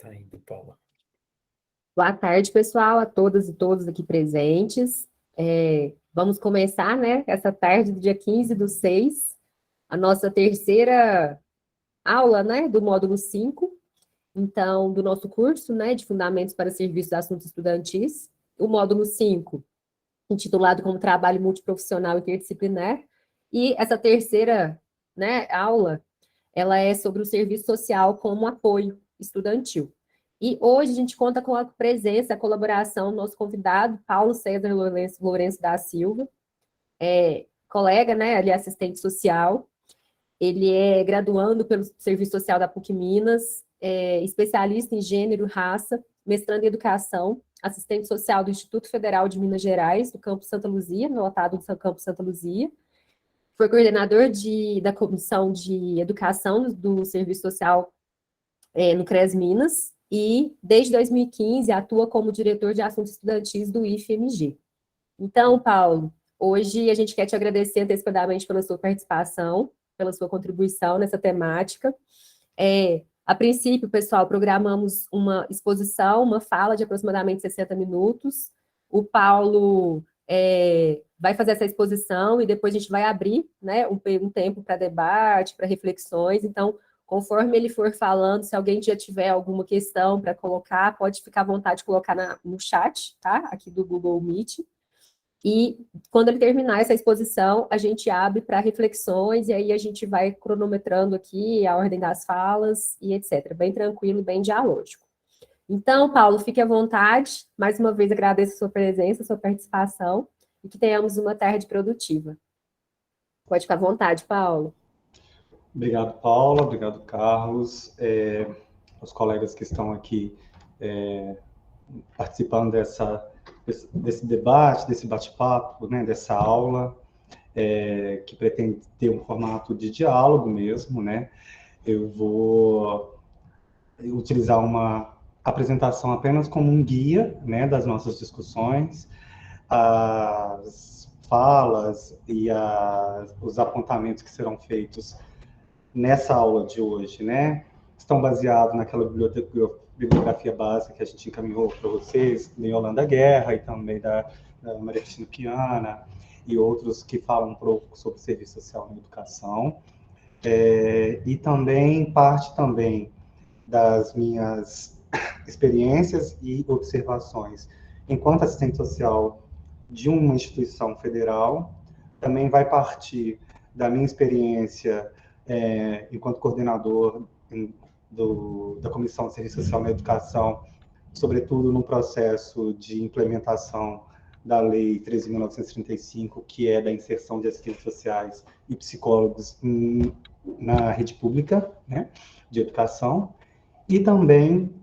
Tá indo, Paula. Boa tarde, pessoal, a todas e todos aqui presentes. Vamos começar, né, essa tarde do dia 15/6, a nossa terceira aula, né, do módulo 5, então, do nosso curso, né, de Fundamentos para Serviços de Assuntos Estudantis. O módulo 5, intitulado como Trabalho Multiprofissional Interdisciplinar. E essa terceira, né, aula, ela é sobre o serviço social como apoio estudantil. E hoje a gente conta com a presença, a colaboração do nosso convidado, Paulo César Lourenço da Silva, colega, né, ele é assistente social, ele é graduando pelo Serviço Social da PUC Minas, especialista em gênero, raça, mestrando em educação, assistente social do Instituto Federal de Minas Gerais, do Campus Santa Luzia, lotado do Campus Santa Luzia. Foi coordenador da Comissão de Educação do Serviço Social no CRES Minas, e desde 2015 atua como diretor de assuntos estudantis do IFMG. Então, Paulo, hoje a gente quer te agradecer antecipadamente pela sua participação, pela sua contribuição nessa temática. A princípio, pessoal, programamos uma exposição, uma fala de aproximadamente 60 minutos. O Paulo vai fazer essa exposição e depois a gente vai abrir, né, um tempo para debate, para reflexões. Então, conforme ele for falando, se alguém já tiver alguma questão para colocar, pode ficar à vontade de colocar no chat, tá? Aqui do Google Meet. E quando ele terminar essa exposição, a gente abre para reflexões, e aí a gente vai cronometrando aqui a ordem das falas e etc. Bem tranquilo, bem dialógico. Então, Paulo, fique à vontade. Mais uma vez agradeço a sua presença, a sua participação, e que tenhamos uma tarde produtiva. Pode ficar à vontade, Paulo. Obrigado, Paula. Obrigado, Carlos. Os colegas que estão aqui participando desse debate, desse bate-papo, né, dessa aula, que pretende ter um formato de diálogo mesmo, né? Eu vou utilizar uma apresentação apenas como um guia, né, das nossas discussões. As falas e os apontamentos que serão feitos nessa aula de hoje, né, estão baseados naquela bibliografia básica que a gente encaminhou para vocês, de Yolanda Guerra e também da Maria Cristina Piana, e outros que falam um pouco sobre serviço social na educação. E também parte também das minhas experiências e observações enquanto assistente social de uma instituição federal. Também vai partir da minha experiência enquanto coordenador da Comissão de Serviço Social na Educação, sobretudo no processo de implementação da Lei 13.935, que é da inserção de assistentes sociais e psicólogos na rede pública, né, de educação, e também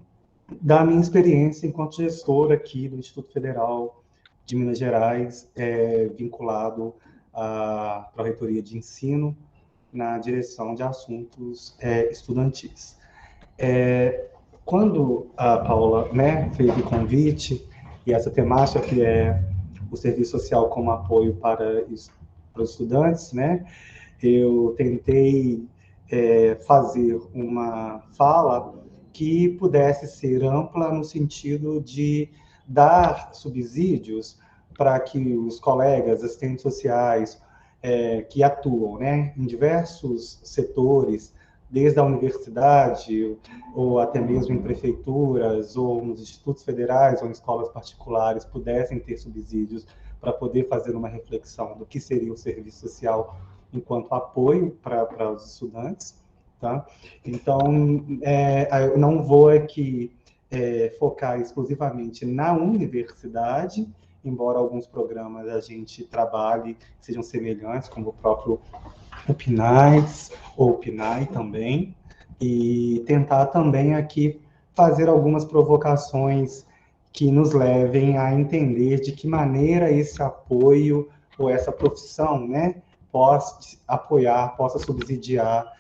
da minha experiência enquanto gestor aqui do Instituto Federal de Minas Gerais, vinculado à Pró-Reitoria de Ensino, na direção de assuntos estudantis. Quando a Paula, né, fez o convite, e essa temática que é o serviço social como apoio para os estudantes, né, eu tentei fazer uma fala que pudesse ser ampla no sentido de dar subsídios para que os colegas assistentes sociais que atuam, né, em diversos setores, desde a universidade, ou até mesmo em prefeituras, ou nos institutos federais, ou em escolas particulares, pudessem ter subsídios para poder fazer uma reflexão do que seria o serviço social enquanto apoio para os estudantes, tá? Então, eu não vou aqui focar exclusivamente na universidade, embora alguns programas a gente trabalhe, sejam semelhantes, como o próprio PNAES, ou PNAE também, e tentar também aqui fazer algumas provocações que nos levem a entender de que maneira esse apoio ou essa profissão, né, possa apoiar, possa subsidiar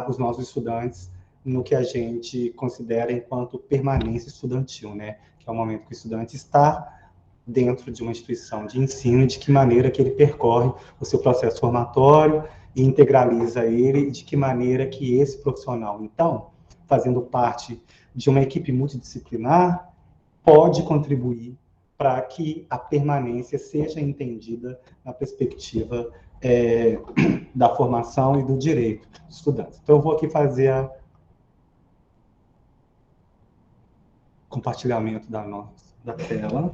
os nossos estudantes no que a gente considera enquanto permanência estudantil, né, que é o momento que o estudante está dentro de uma instituição de ensino, de que maneira que ele percorre o seu processo formatório e integraliza ele, e de que maneira que esse profissional, então, fazendo parte de uma equipe multidisciplinar, pode contribuir para que a permanência seja entendida na perspectiva da formação e do direito dos estudantes. Então, eu vou aqui fazer o compartilhamento da tela.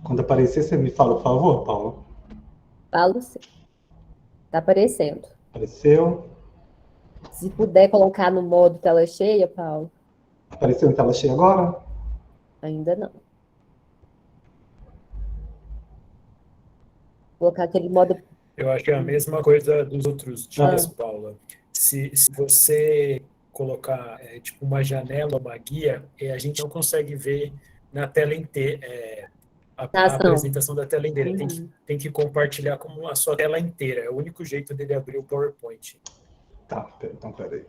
Quando aparecer, você me fala, por favor, Paula. Falo sim. Está aparecendo. Apareceu? Se puder colocar no modo tela cheia, Paulo. Apareceu em tela cheia agora? Ainda não. Colocar aquele modo... Eu acho que é a mesma coisa dos outros dias, Paula. Se você colocar tipo uma janela, uma guia, a gente não consegue ver na tela inteira, a apresentação da tela inteira. Tem que compartilhar como a sua tela inteira. É o único jeito dele abrir o PowerPoint. Tá, então peraí.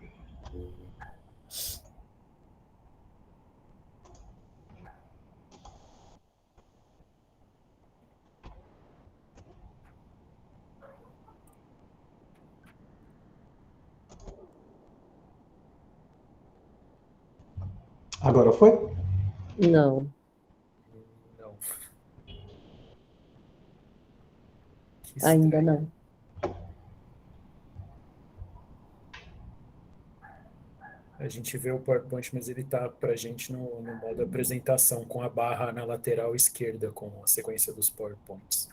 Agora foi? Não. Não. Ainda não. A gente vê o PowerPoint, mas ele está para a gente no modo apresentação, com a barra na lateral esquerda, com a sequência dos PowerPoints.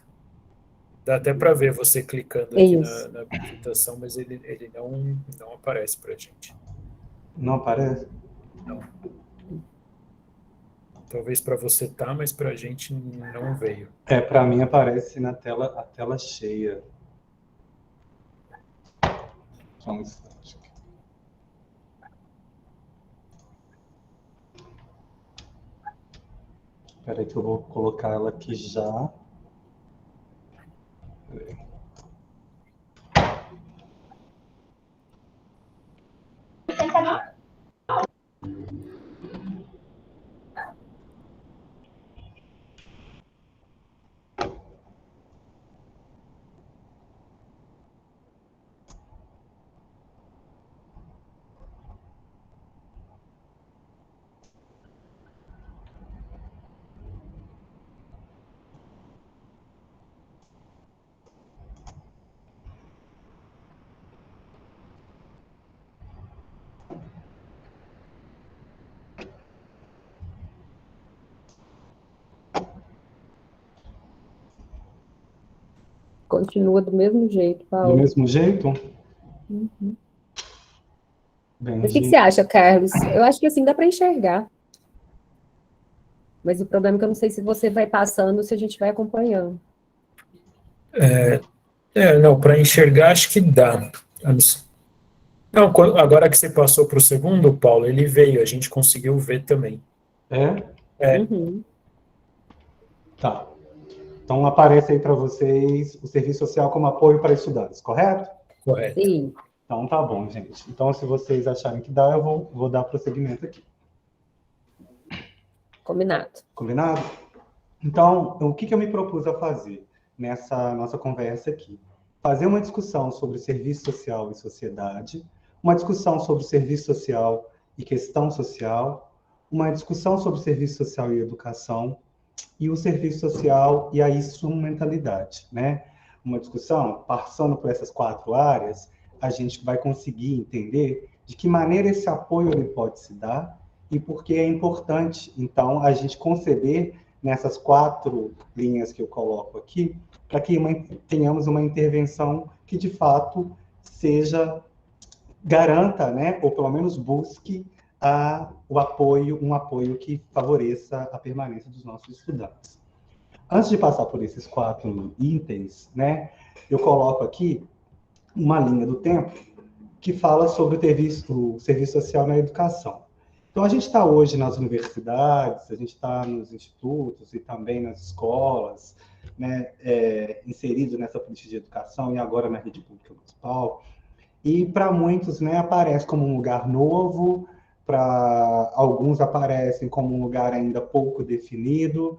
Dá até para ver você clicando aqui na apresentação, mas ele não aparece para a gente. Não aparece? Não. Talvez para você tá, mas para a gente não veio. Para mim aparece a tela cheia. Só um instante. Espera aí que eu vou colocar ela aqui já. Peraí. Continua do mesmo jeito, Paulo. Do mesmo jeito? Bem, mas o que você acha, Carlos? Eu acho que assim dá para enxergar. Mas o problema é que eu não sei se você vai passando, se a gente vai acompanhando. Não, para enxergar acho que dá. Não, agora que você passou para o segundo, Paulo, ele veio, a gente conseguiu ver também. Tá. Então aparece aí para vocês o serviço social como apoio para estudantes, correto? Correto. Sim. Então tá bom, gente. Então se vocês acharem que dá, eu vou dar prosseguimento aqui. Combinado. Combinado? Então, o que eu me propus a fazer nessa nossa conversa aqui? Fazer uma discussão sobre serviço social e sociedade, uma discussão sobre serviço social e questão social, uma discussão sobre serviço social e educação, e o serviço social e a instrumentalidade, né? Uma discussão, passando por essas 4 áreas, a gente vai conseguir entender de que maneira esse apoio ele pode se dar e por que é importante, então, a gente conceber nessas 4 linhas que eu coloco aqui, para que tenhamos uma intervenção que, de fato, garanta, né, ou pelo menos busque um apoio que favoreça a permanência dos nossos estudantes. Antes de passar por esses 4 itens, né, eu coloco aqui uma linha do tempo que fala sobre o serviço social na educação. Então, a gente está hoje nas universidades, a gente está nos institutos e também nas escolas, né, inserido nessa política de educação e agora na rede pública municipal. E para muitos, né, aparece como um lugar novo, para alguns aparecem como um lugar ainda pouco definido,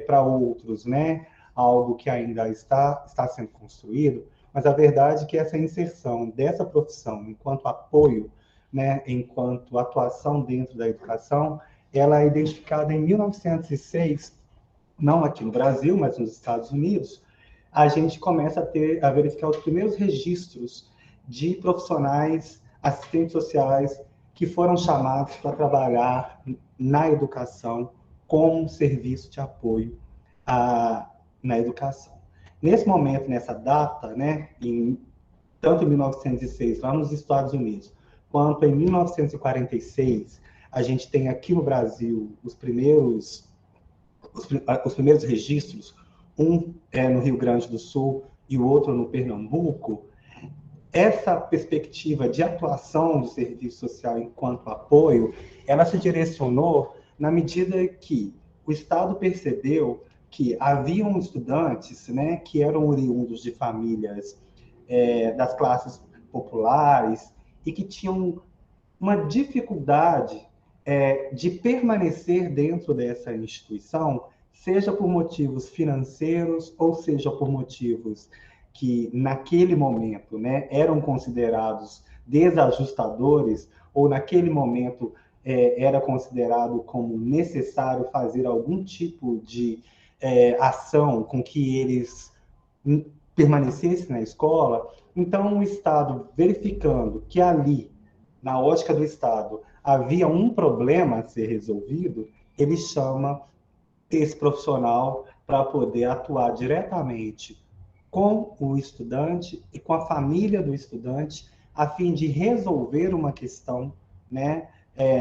para outros, né, algo que ainda está sendo construído. Mas a verdade é que essa inserção dessa profissão enquanto apoio né, enquanto atuação dentro da educação, ela é identificada em 1906, não aqui no Brasil, mas nos Estados Unidos. A gente começa a verificar os primeiros registros de profissionais, assistentes sociais, que foram chamados para trabalhar na educação como serviço de apoio na educação. Nesse momento, nessa data, né, tanto em 1906, lá nos Estados Unidos, quanto em 1946, a gente tem aqui no Brasil os primeiros registros, um é no Rio Grande do Sul e o outro no Pernambuco. Essa perspectiva de atuação do serviço social enquanto apoio, ela se direcionou na medida que o Estado percebeu que haviam estudantes, né, que eram oriundos de famílias das classes populares e que tinham uma dificuldade de permanecer dentro dessa instituição, seja por motivos financeiros ou seja por motivos que, naquele momento, né, eram considerados desajustadores, ou naquele momento era considerado como necessário fazer algum tipo de ação com que eles permanecessem na escola. Então, o Estado, verificando que ali, na ótica do Estado, havia um problema a ser resolvido, ele chama esse profissional para poder atuar diretamente com o estudante e com a família do estudante, a fim de resolver uma questão, né?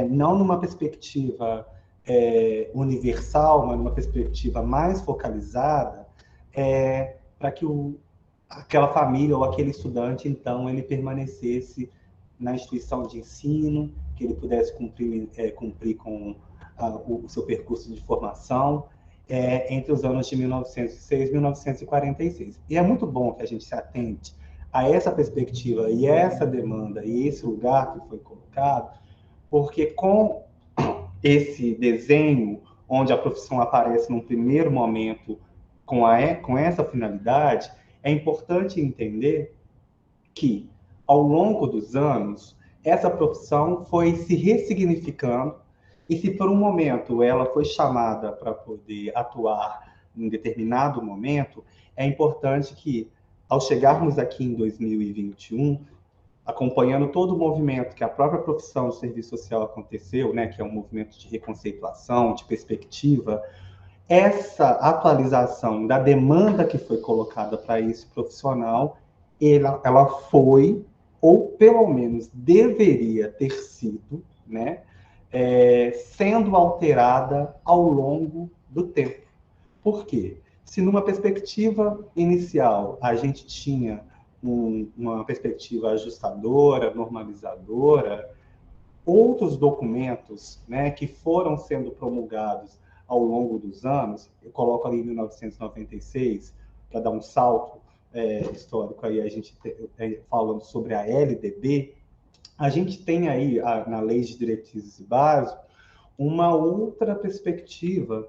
Não numa perspectiva universal, mas numa perspectiva mais focalizada, para que aquela família ou aquele estudante, então, ele permanecesse na instituição de ensino, que ele pudesse cumprir com o seu percurso de formação, entre os anos de 1906 e 1946. E é muito bom que a gente se atente a essa perspectiva e essa demanda e esse lugar que foi colocado, porque com esse desenho, onde a profissão aparece num primeiro momento com essa finalidade, é importante entender que, ao longo dos anos, essa profissão foi se ressignificando, e se por um momento ela foi chamada para poder atuar em determinado momento, é importante que, ao chegarmos aqui em 2021, acompanhando todo o movimento que a própria profissão de serviço social aconteceu, né, que é um movimento de reconceituação, de perspectiva, essa atualização da demanda que foi colocada para esse profissional, ela foi, ou pelo menos deveria ter sido, né, sendo alterada ao longo do tempo. Por quê? Se numa perspectiva inicial a gente tinha uma perspectiva ajustadora, normalizadora, outros documentos, né, que foram sendo promulgados ao longo dos anos, eu coloco ali em 1996, para dar um salto histórico, aí a gente falando sobre a LDB, a gente tem aí, na Lei de Diretrizes e Bases, uma outra perspectiva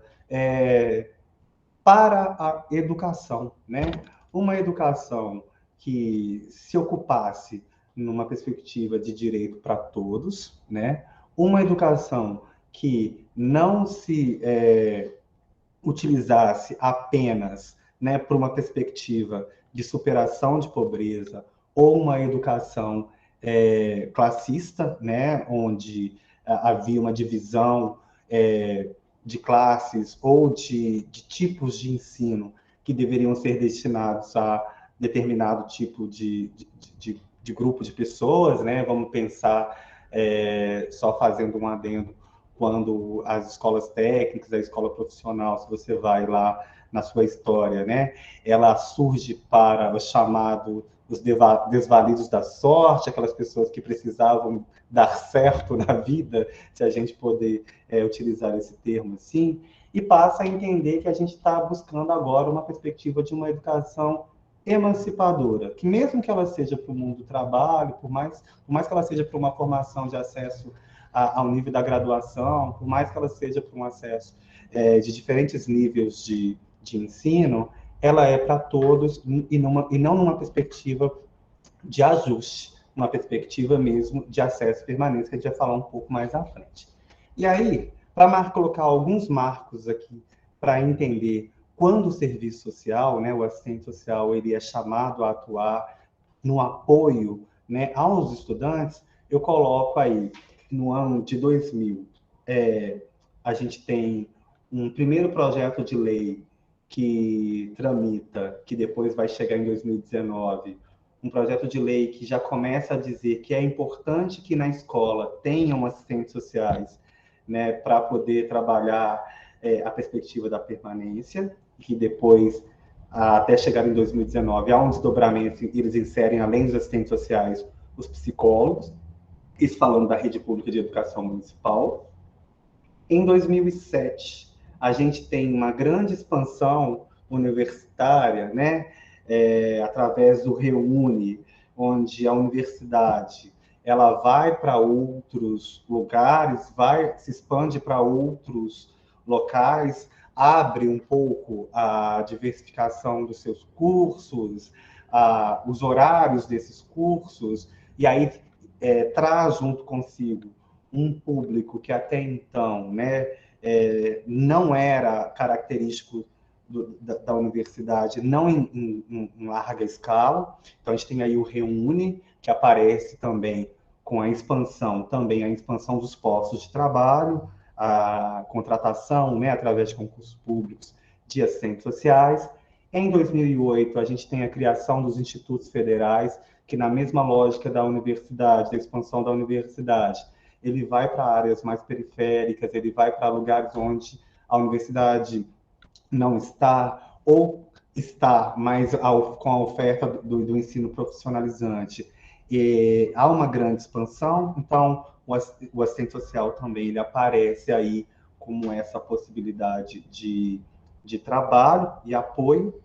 para a educação, né? Uma educação que se ocupasse numa perspectiva de direito para todos, né? Uma educação que não se utilizasse apenas, né, por uma perspectiva de superação de pobreza, ou uma educação classista, né, onde havia uma divisão de classes ou de tipos de ensino que deveriam ser destinados a determinado tipo de grupo de pessoas, né? Vamos pensar, só fazendo um adendo, quando as escolas técnicas, a escola profissional, se você vai lá na sua história, né, ela surge para o chamado os desvalidos da sorte, aquelas pessoas que precisavam dar certo na vida, se a gente poder utilizar esse termo assim, e passa a entender que a gente está buscando agora uma perspectiva de uma educação emancipadora, que mesmo que ela seja para o mundo do trabalho, por mais que ela seja para uma formação de acesso ao nível da graduação, por mais que ela seja para um acesso de diferentes níveis de ensino, ela é para todos e não numa perspectiva de ajuste, uma perspectiva mesmo de acesso e permanência, que a gente vai falar um pouco mais à frente. E aí, para colocar alguns marcos aqui, para entender quando o serviço social, né, o assistente social, ele é chamado a atuar no apoio, né, aos estudantes, eu coloco aí, no ano de 2000, a gente tem um primeiro projeto de lei que tramita, que depois vai chegar em 2019, um projeto de lei que já começa a dizer que é importante que na escola tenham assistentes sociais, né, para poder trabalhar a perspectiva da permanência, que depois, até chegar em 2019, há um desdobramento, eles inserem, além dos assistentes sociais, os psicólogos, isso falando da rede pública de educação municipal. Em 2007, a gente tem uma grande expansão universitária, né, através do Reúne, onde a universidade ela vai para outros lugares, se expande para outros locais, abre um pouco a diversificação dos seus cursos, os horários desses cursos, e aí traz junto consigo um público que até então, né, não era característico da universidade, não em larga escala. Então, a gente tem aí o Reúne, que aparece também com a expansão dos postos de trabalho, a contratação, né, através de concursos públicos de assistentes sociais. Em 2008, a gente tem a criação dos institutos federais, que na mesma lógica da universidade, da expansão da universidade, ele vai para áreas mais periféricas, ele vai para lugares onde a universidade não está, ou está mais com a oferta do ensino profissionalizante. E há uma grande expansão, então o assistente social também ele aparece aí como essa possibilidade de trabalho e apoio.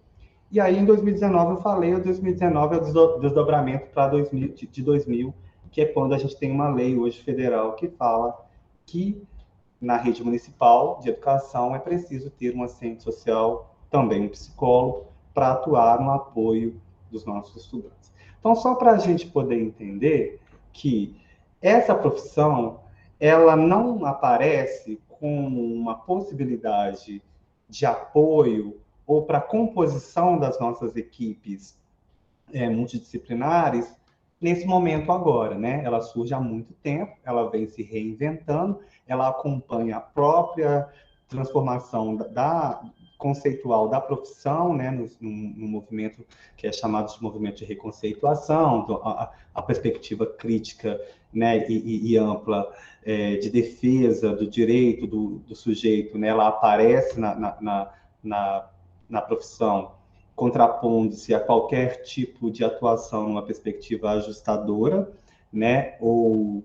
E aí, em 2019, eu falei, 2019 é o desdobramento para 2000, que é quando a gente tem uma lei hoje federal que fala que na rede municipal de educação é preciso ter um assistente social, também um psicólogo, para atuar no apoio dos nossos estudantes. Então, só para a gente poder entender que essa profissão, ela não aparece como uma possibilidade de apoio ou para a composição das nossas equipes multidisciplinares nesse momento agora, né? Ela surge há muito tempo, ela vem se reinventando, ela acompanha a própria transformação conceitual da profissão, né, no movimento que é chamado de movimento de reconceituação, a perspectiva crítica, né, e ampla de defesa do direito do sujeito, né, ela aparece na profissão, contrapondo-se a qualquer tipo de atuação numa perspectiva ajustadora, né, ou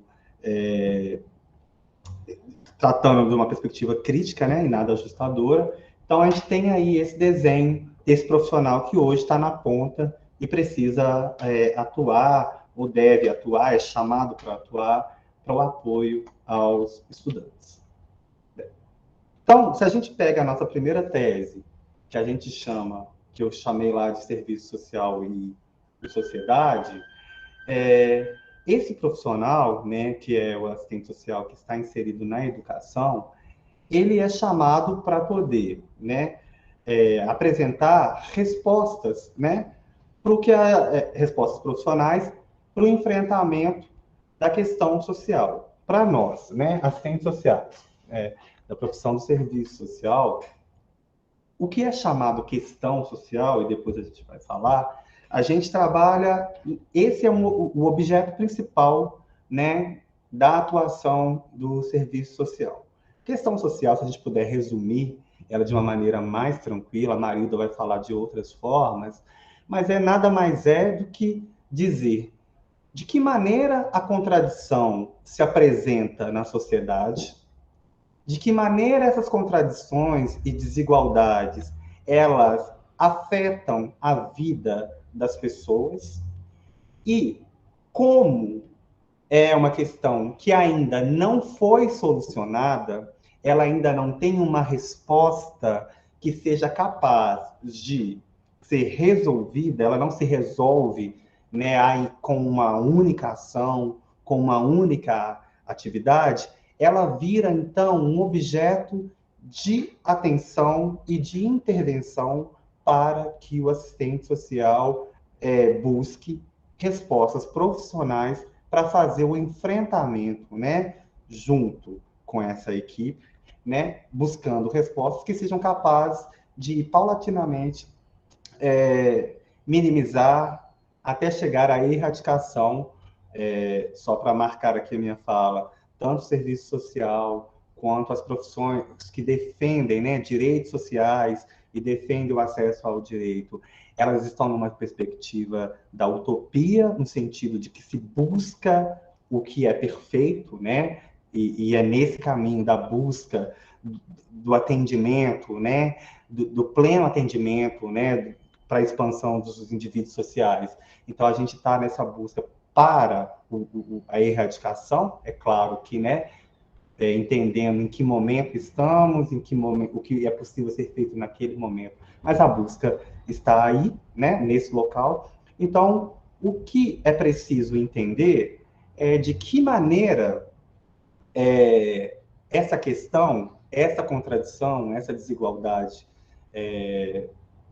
tratando de uma perspectiva crítica, né, e nada ajustadora. Então, a gente tem aí esse desenho, esse profissional que hoje está na ponta e precisa atuar, ou deve atuar, é chamado para atuar, para o apoio aos estudantes. Então, se a gente pega a nossa primeira tese, que a gente chama, que eu chamei lá de serviço social e sociedade, esse profissional, né, que é o assistente social que está inserido na educação, ele é chamado para poder, né, apresentar respostas, né, respostas profissionais para o enfrentamento da questão social. Para nós, né, assistentes sociais, da profissão do serviço social, o que é chamado questão social, e depois a gente vai falar, a gente trabalha, esse é o objeto principal, né, da atuação do serviço social. Questão social, se a gente puder resumir ela de uma maneira mais tranquila, a Marilda vai falar de outras formas, mas nada mais do que dizer de que maneira a contradição se apresenta na sociedade, de que maneira essas contradições e desigualdades, elas afetam a vida das pessoas e como é uma questão que ainda não foi solucionada, ela ainda não tem uma resposta que seja capaz de ser resolvida, ela não se resolve né, aí com uma única ação, com uma única atividade, ela vira, então, um objeto de atenção e de intervenção para que o assistente social busque respostas profissionais para fazer o enfrentamento, né, junto com essa equipe, né, buscando respostas que sejam capazes de, paulatinamente, minimizar até chegar à erradicação, só para marcar aqui a minha fala, tanto o serviço social quanto as profissões que defendem, né, direitos sociais e defendem o acesso ao direito, elas estão numa perspectiva da utopia, no sentido de que se busca o que é perfeito, né, e é nesse caminho da busca do atendimento, né, do pleno atendimento, né, para a expansão dos indivíduos sociais. Então, a gente está nessa busca para a erradicação, é claro que, né, entendendo em que momento estamos, em que momento, o que é possível ser feito naquele momento, mas a busca está aí, né, nesse local. Então, o que é preciso entender é de que maneira essa questão, essa contradição, essa desigualdade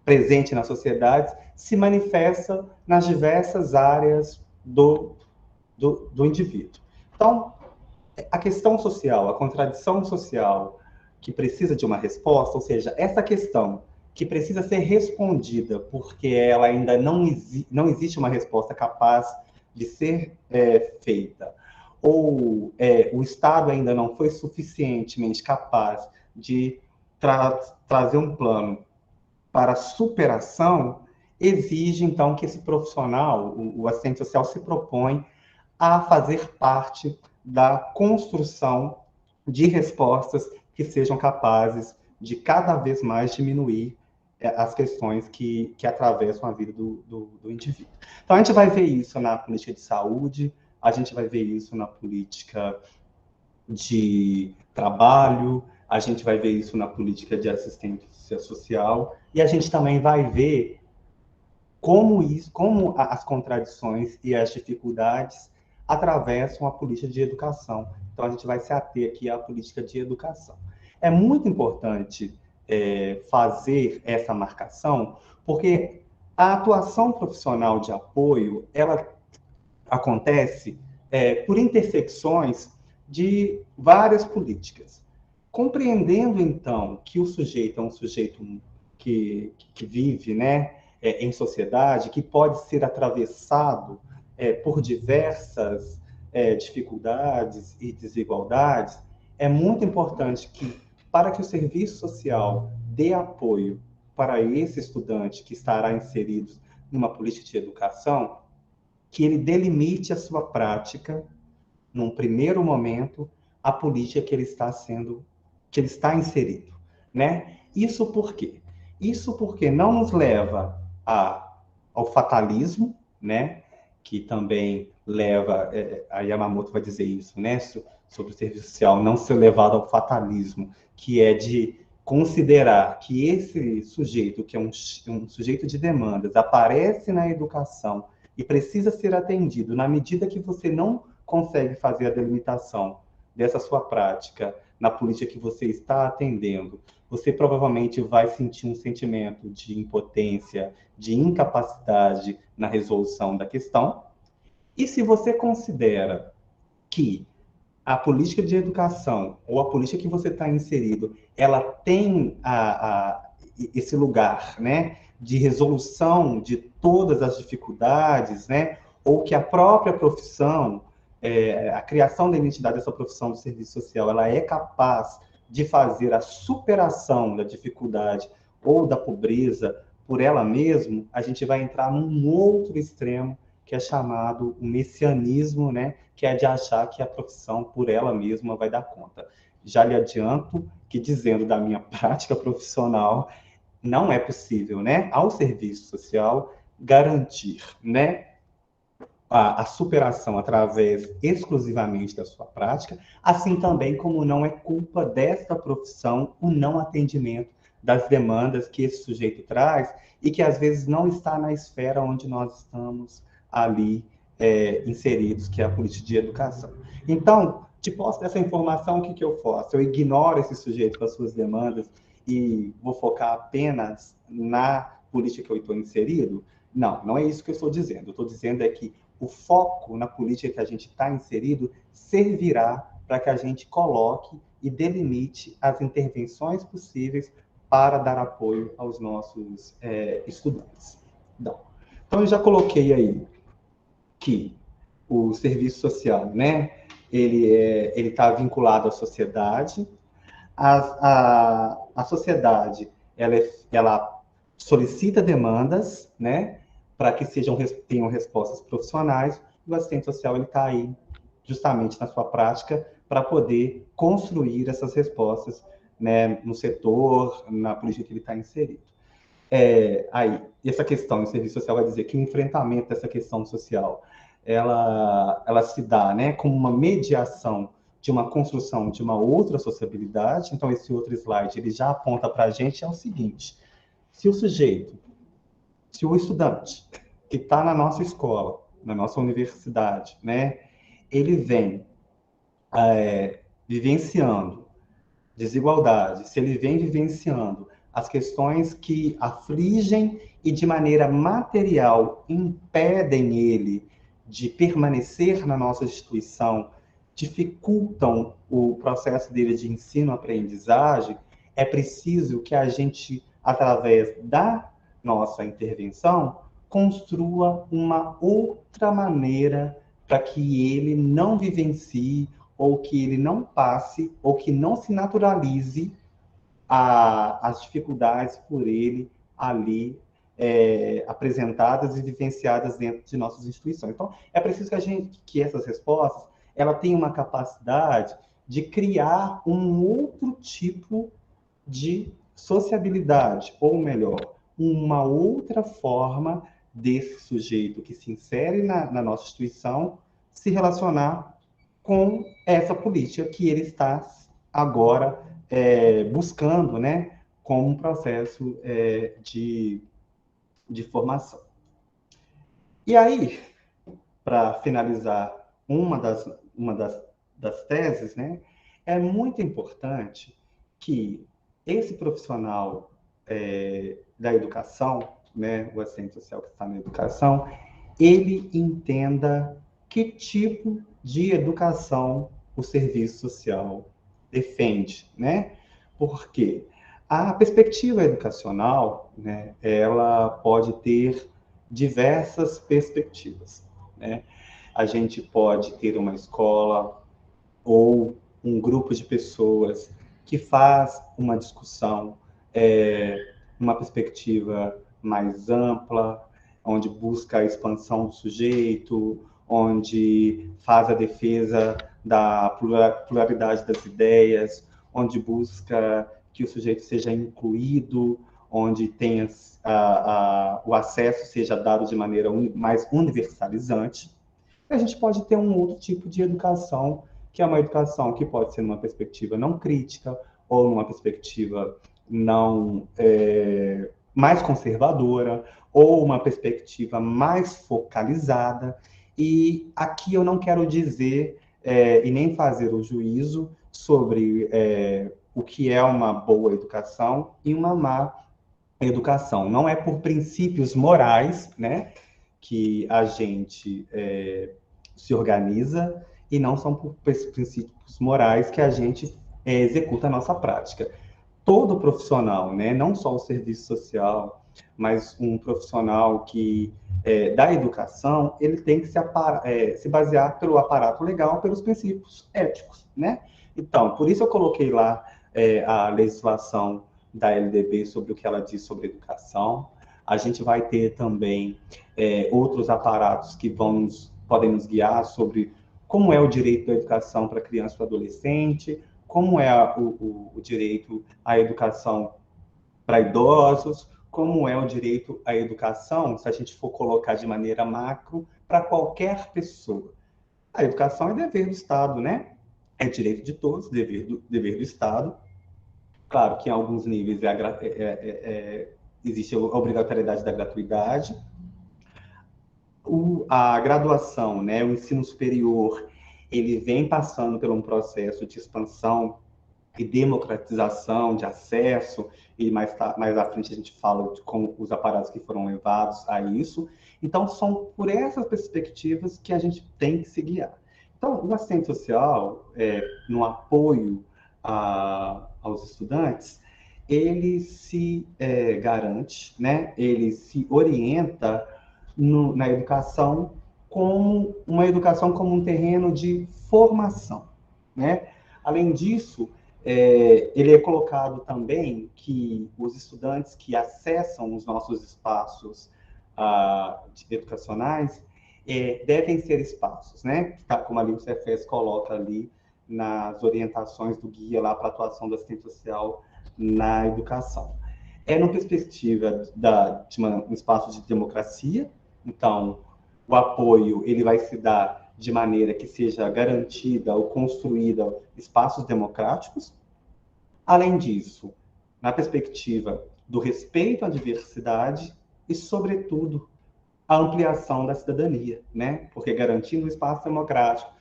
presente na sociedade se manifesta nas diversas áreas do indivíduo. Então, a questão social, a contradição social que precisa de uma resposta, ou seja, essa questão que precisa ser respondida porque ela ainda não existe uma resposta capaz de ser feita, ou o Estado ainda não foi suficientemente capaz de trazer um plano para a superação, exige, então, que esse profissional, o assistente social, se propõe a fazer parte da construção de respostas que sejam capazes de cada vez mais diminuir as questões que atravessam a vida do indivíduo. Então, a gente vai ver isso na política de saúde, a gente vai ver isso na política de trabalho, a gente vai ver isso na política de assistência social, e a gente também vai ver como as contradições e as dificuldades atravessam a política de educação. Então, a gente vai se ater aqui à política de educação. É muito importante fazer essa marcação, porque a atuação profissional de apoio, ela acontece por intersecções de várias políticas. Compreendendo, então, que o sujeito é um sujeito que vive, né, em sociedade, que pode ser atravessado por diversas dificuldades e desigualdades, é muito importante que, para que o serviço social dê apoio para esse estudante que estará inserido numa política de educação, que ele delimite a sua prática, num primeiro momento, a política que ele está inserido, né? Isso por quê? Isso porque não nos leva ao fatalismo, né? Que também leva, a Yamamoto vai dizer isso, né? Sobre o serviço social, não ser levado ao fatalismo, que é de considerar que esse sujeito, que é um sujeito de demandas, aparece na educação e precisa ser atendido na medida que você não consegue fazer a delimitação dessa sua prática na política que você está atendendo, você provavelmente vai sentir um sentimento de impotência, de incapacidade na resolução da questão. E se você considera que a política de educação ou a política que você está inserido, ela tem esse lugar, né, de resolução de todas as dificuldades, né, ou que a própria profissão, a criação da identidade dessa profissão do serviço social, ela é capaz de fazer a superação da dificuldade ou da pobreza por ela mesma, a gente vai entrar num outro extremo, que é chamado o messianismo, né, que é de achar que a profissão por ela mesma vai dar conta. Já lhe adianto que, dizendo da minha prática profissional, não é possível, né, ao serviço social garantir, né, a superação através exclusivamente da sua prática, assim também como não é culpa desta profissão o não atendimento das demandas que esse sujeito traz e que às vezes não está na esfera onde nós estamos ali inseridos, que é a política de educação. Então, de posse dessa informação, o que eu faço? Eu ignoro esse sujeito com as suas demandas e vou focar apenas na política que eu estou inserido? Não, não é isso que eu estou dizendo. Eu estou dizendo é que o foco na política que a gente está inserido servirá para que a gente coloque e delimite as intervenções possíveis para dar apoio aos nossos estudantes. Então, eu já coloquei aí que o serviço social, né, ele está vinculado à sociedade. A sociedade, ela solicita demandas, né, para que tenham respostas profissionais, e o assistente social ele está aí justamente na sua prática para poder construir essas respostas, né, no setor, na política que ele está inserido. Aí, essa questão do serviço social vai dizer que o enfrentamento dessa questão social, ela se dá, né, como uma mediação de uma construção de uma outra sociabilidade. Então, esse outro slide, ele já aponta para a gente é o seguinte: se o estudante que está na nossa escola, na nossa universidade, né, ele vem vivenciando desigualdade, se ele vem vivenciando as questões que afligem e de maneira material impedem ele de permanecer na nossa instituição, dificultam o processo dele de ensino-aprendizagem, é preciso que a gente, através da nossa intervenção, construa uma outra maneira para que ele não vivencie, ou que ele não passe, ou que não se naturalize as dificuldades por ele ali apresentadas e vivenciadas dentro de nossas instituições. Então, é preciso que essas respostas ela tenham uma capacidade de criar um outro tipo de sociabilidade, ou melhor, uma outra forma desse sujeito que se insere na nossa instituição se relacionar com essa política que ele está agora buscando, né, como um processo de formação. E aí, para finalizar uma das teses, né, é muito importante que esse profissional da educação, né, o assistente social que está na educação, ele entenda que tipo de educação o serviço social defende, né? Porque a perspectiva educacional, né, ela pode ter diversas perspectivas, né? A gente pode ter uma escola ou um grupo de pessoas que faz uma discussão, uma perspectiva mais ampla, onde busca a expansão do sujeito, onde faz a defesa da pluralidade das ideias, onde busca que o sujeito seja incluído, onde tenha o acesso seja dado de maneira mais universalizante. A gente pode ter um outro tipo de educação, que é uma educação que pode ser numa perspectiva não crítica, ou numa perspectiva não mais conservadora, ou uma perspectiva mais focalizada. E aqui eu não quero dizer e nem fazer o juízo sobre o que é uma boa educação e uma má educação. Não é por princípios morais, né, que a gente se organiza, e não são por princípios morais que a gente executa a nossa prática. Todo profissional, né, não só o serviço social, mas um profissional que da educação, ele tem que se basear pelo aparato legal, pelos princípios éticos, né? Então, por isso eu coloquei lá a legislação da LDB sobre o que ela diz sobre educação. A gente vai ter também outros aparatos que podem nos guiar sobre como é o direito à educação para criança e para adolescente, como é o direito à educação para idosos, como é o direito à educação, se a gente for colocar de maneira macro, para qualquer pessoa. A educação é dever do Estado, né? É direito de todos, dever do Estado. Claro que em alguns níveis existe a obrigatoriedade da gratuidade. a graduação, né, o ensino superior, ele vem passando por um processo de expansão e democratização de acesso, e mais à frente a gente fala de como os aparatos que foram levados a isso. Então, são por essas perspectivas que a gente tem que se guiar. Então, o assistente social, no apoio aos estudantes, ele se garante, né? Ele se orienta na educação como uma educação como um terreno de formação, né? Além disso, ele é colocado também que os estudantes que acessam os nossos espaços educacionais devem ser espaços, né? Como ali o Cefes coloca ali nas orientações do guia lá para a atuação do assistente social na educação. Numa perspectiva de um espaço de democracia, então o apoio ele vai se dar de maneira que seja garantida ou construída espaços democráticos. Além disso, na perspectiva do respeito à diversidade e, sobretudo, a ampliação da cidadania, né? Porque garantindo um espaço democrático,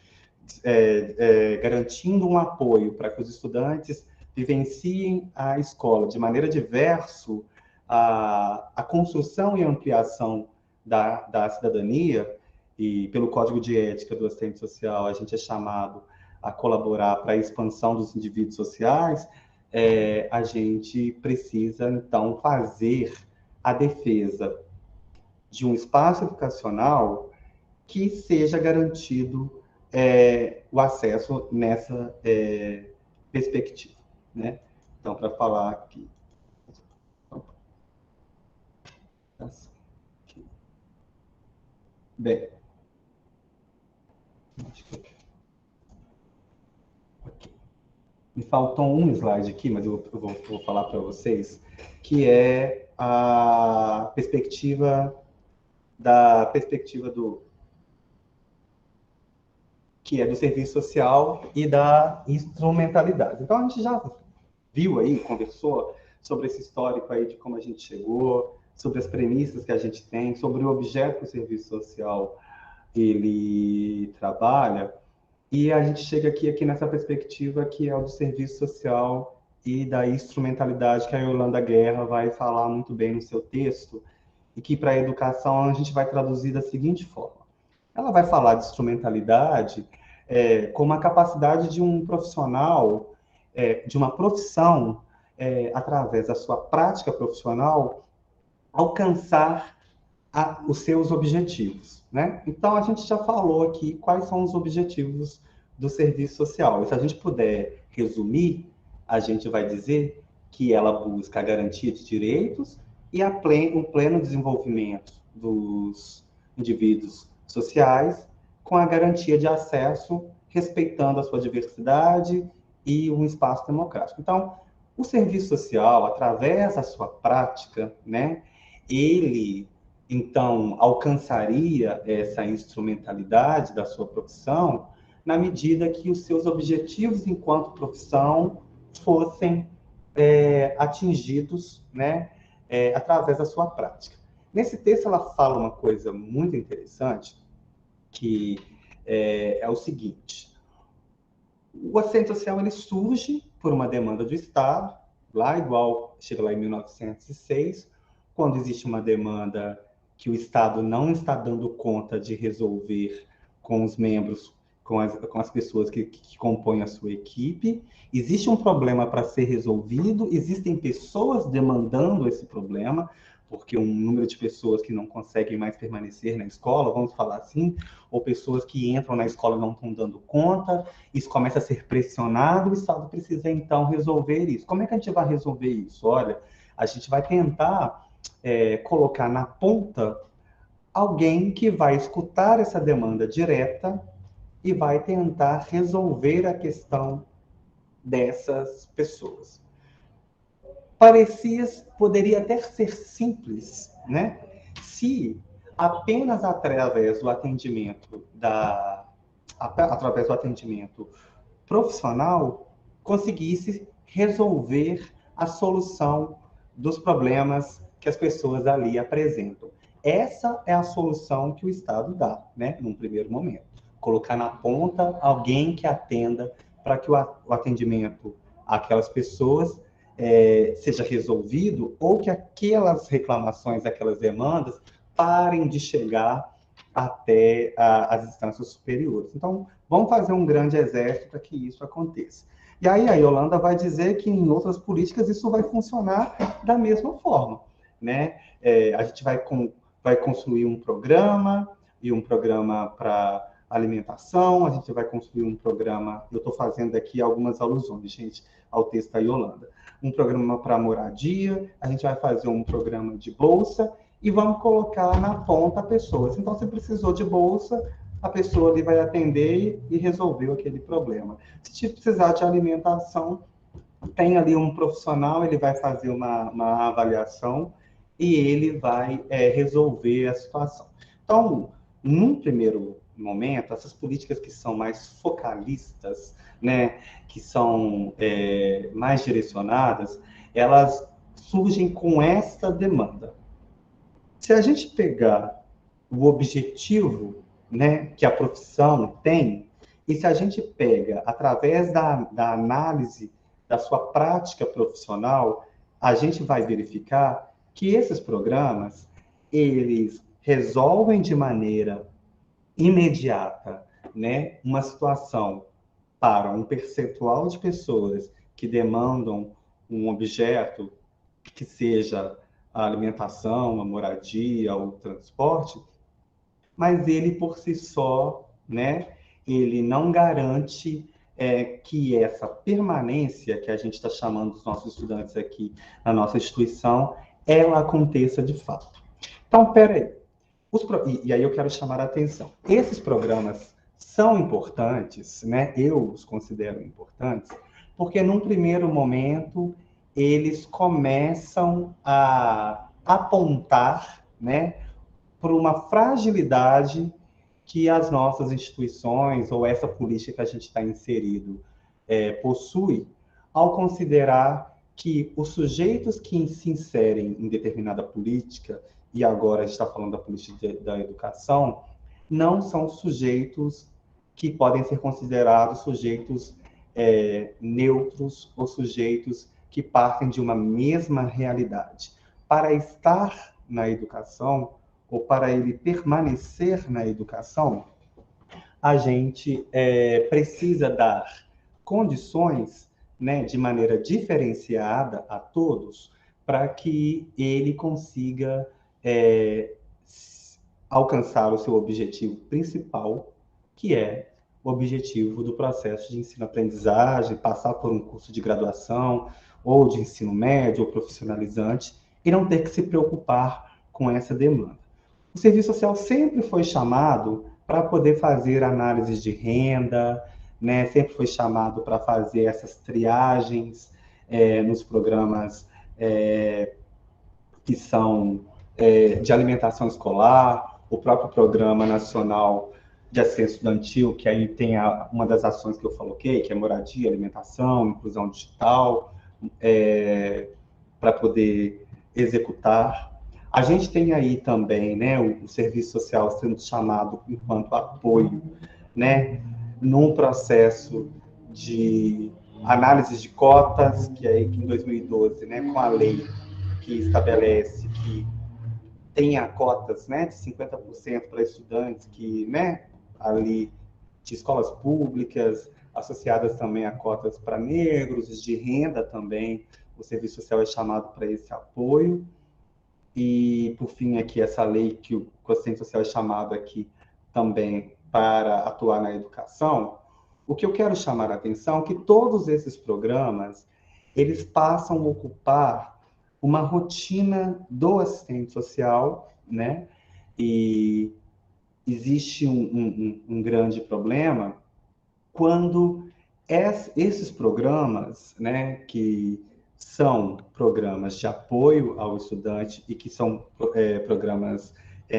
garantindo um apoio para que os estudantes vivenciem a escola de maneira diversa, a construção e ampliação da cidadania, e pelo Código de Ética do Assistente Social, a gente é chamado a colaborar para a expansão dos indivíduos sociais, a gente precisa, então, fazer a defesa de um espaço educacional que seja garantido o acesso nessa perspectiva, né? Então, para falar aqui... Bem... Me faltou um slide aqui, mas eu vou falar para vocês, que é a perspectiva que é do serviço social e da instrumentalidade. Então, a gente já viu aí, conversou sobre esse histórico aí de como a gente chegou, sobre as premissas que a gente tem, sobre o objeto que o serviço social ele trabalha, e a gente chega aqui nessa perspectiva que é o do serviço social e da instrumentalidade, que a Yolanda Guerra vai falar muito bem no seu texto, e que para a educação a gente vai traduzir da seguinte forma. Ela vai falar de instrumentalidade como a capacidade de um profissional, de uma profissão, através da sua prática profissional, alcançar os seus objetivos, né? Então, a gente já falou aqui quais são os objetivos do serviço social. E se a gente puder resumir, a gente vai dizer que ela busca a garantia de direitos e um pleno desenvolvimento dos indivíduos sociais com a garantia de acesso, respeitando a sua diversidade e um espaço democrático. Então, o serviço social, através da sua prática, né, ele, então, alcançaria essa instrumentalidade da sua profissão na medida que os seus objetivos enquanto profissão fossem atingidos, né, através da sua prática. Nesse texto, ela fala uma coisa muito interessante, que é o seguinte: o assistente social ele surge por uma demanda do Estado, chega lá em 1906, quando existe uma demanda que o Estado não está dando conta de resolver com os membros, com as pessoas que compõem a sua equipe. Existe um problema para ser resolvido, existem pessoas demandando esse problema, porque um número de pessoas que não conseguem mais permanecer na escola, vamos falar assim, ou pessoas que entram na escola e não estão dando conta, isso começa a ser pressionado, o Estado precisa, então, resolver isso. Como é que a gente vai resolver isso? Olha, a gente vai tentar colocar na ponta alguém que vai escutar essa demanda direta e vai tentar resolver a questão dessas pessoas. Poderia até ser simples, né? Se apenas através do atendimento profissional conseguisse resolver a solução dos problemas que as pessoas ali apresentam. essa é a solução que o Estado dá, né, num primeiro momento. Colocar na ponta alguém que atenda para que o atendimento àquelas pessoas seja resolvido, ou que aquelas reclamações, aquelas demandas, parem de chegar até as instâncias superiores. Então, vamos fazer um grande exército para que isso aconteça. E aí a Yolanda vai dizer que em outras políticas isso vai funcionar da mesma forma, né? A gente vai construir um programa, e um programa para alimentação, a gente vai construir um programa, eu estou fazendo aqui algumas alusões, gente, ao texto da Yolanda, um programa para moradia, a gente vai fazer um programa de bolsa, e vamos colocar na ponta pessoas. Então, se precisou de bolsa, a pessoa ali vai atender e resolveu aquele problema. Se precisar de alimentação, tem ali um profissional, ele vai fazer uma avaliação e ele vai resolver a situação. Então, num primeiro momento, essas políticas que são mais focalistas, né, que são mais direcionadas, elas surgem com essa demanda. Se a gente pegar o objetivo, né, que a profissão tem, e se a gente pega, através da análise da sua prática profissional, a gente vai verificar que esses programas, eles resolvem de maneira imediata, né, uma situação para um percentual de pessoas que demandam um objeto que seja a alimentação, a moradia, o transporte, mas ele por si só, né, ele não garante que essa permanência que a gente está chamando dos nossos estudantes aqui na nossa instituição, ela aconteça de fato. Então, peraí. E aí eu quero chamar a atenção. Esses programas são importantes, né? Eu os considero importantes, porque num primeiro momento eles começam a apontar, né, por uma fragilidade que as nossas instituições, ou essa política que a gente está inserido, possui, ao considerar que os sujeitos que se inserem em determinada política, e agora a gente está falando da política da educação, não são sujeitos que podem ser considerados sujeitos neutros ou sujeitos que partem de uma mesma realidade. Para estar na educação, ou para ele permanecer na educação, a gente precisa dar condições, né, de maneira diferenciada a todos, para que ele consiga alcançar o seu objetivo principal, que é o objetivo do processo de ensino-aprendizagem, passar por um curso de graduação, ou de ensino médio, ou profissionalizante, e não ter que se preocupar com essa demanda. O serviço social sempre foi chamado para poder fazer análises de renda, né? Sempre foi chamado para fazer essas triagens nos programas que são de alimentação escolar, o próprio Programa Nacional de Assistência Estudantil, que aí tem uma das ações que eu coloquei, que é moradia, alimentação, inclusão digital, para poder executar. A gente tem aí também, né, o serviço social sendo chamado enquanto apoio, né, num processo de análise de cotas, que aí que em 2012, né, com a lei que estabelece que tenha cotas, né, de 50% para estudantes que, né, ali de escolas públicas, associadas também a cotas para negros, de renda também, o serviço social é chamado para esse apoio. E, por fim, aqui, essa lei que o assistente social é chamado aqui também para atuar na educação, o que eu quero chamar a atenção é que todos esses programas, eles passam a ocupar uma rotina do assistente social, né? E existe um grande problema quando esses programas, né, que são programas de apoio ao estudante e que são programas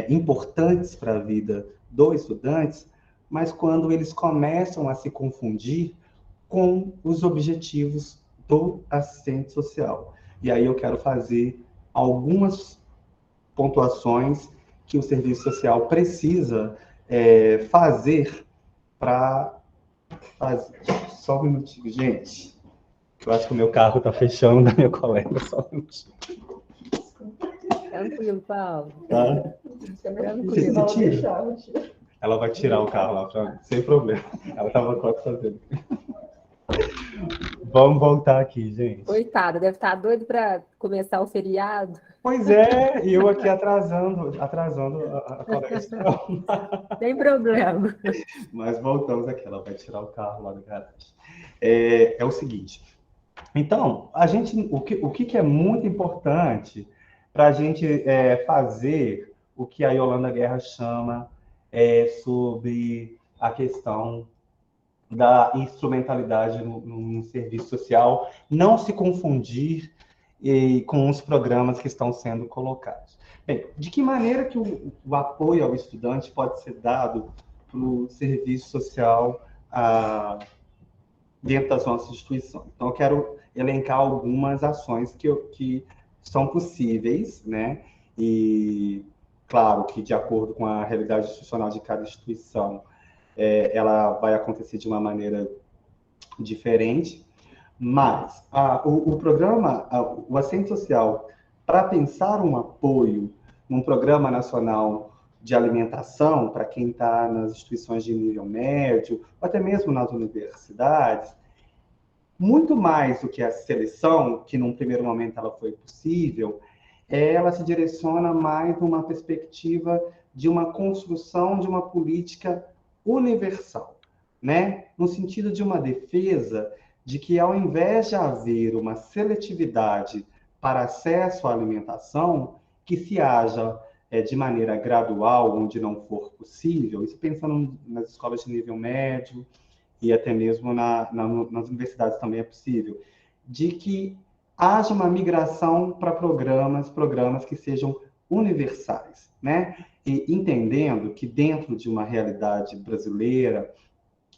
importantes para a vida do estudante, mas quando eles começam a se confundir com os objetivos do assistente social. E aí eu quero fazer algumas pontuações que o serviço social precisa fazer para fazer... Só um minutinho, gente. Eu acho que o meu carro está fechando da minha colega, só um minutinho. Tranquilo, Paulo. Tá? Tranquilo. Ela vai tirar o carro lá para sem problema. Ela estava quase fazendo. Vamos voltar aqui, gente. Coitada, deve estar doido para começar o feriado. Pois é, e eu aqui atrasando a conexão. Sem problema. Mas voltamos aqui, ela vai tirar o carro lá da garagem. É o seguinte, então, o que é muito importante para a gente fazer o que a Yolanda Guerra chama sobre a questão da instrumentalidade no serviço social, não se confundir com os programas que estão sendo colocados. Bem, de que maneira que o apoio ao estudante pode ser dado para o serviço social dentro das nossas instituições? Então, eu quero elencar algumas ações que são possíveis, né? E, claro, que de acordo com a realidade institucional de cada instituição, ela vai acontecer de uma maneira diferente, mas o programa, o Assistente Social, para pensar um apoio num programa nacional de alimentação para quem está nas instituições de nível médio, ou até mesmo nas universidades, muito mais do que a seleção, que num primeiro momento ela foi possível, ela se direciona mais numa perspectiva de uma construção de uma política universal, né? No sentido de uma defesa de que, ao invés de haver uma seletividade para acesso à alimentação, que se haja de maneira gradual, onde não for possível, isso pensando nas escolas de nível médio e até mesmo nas universidades também é possível, de que haja uma migração para programas que sejam universais, né? E entendendo que dentro de uma realidade brasileira,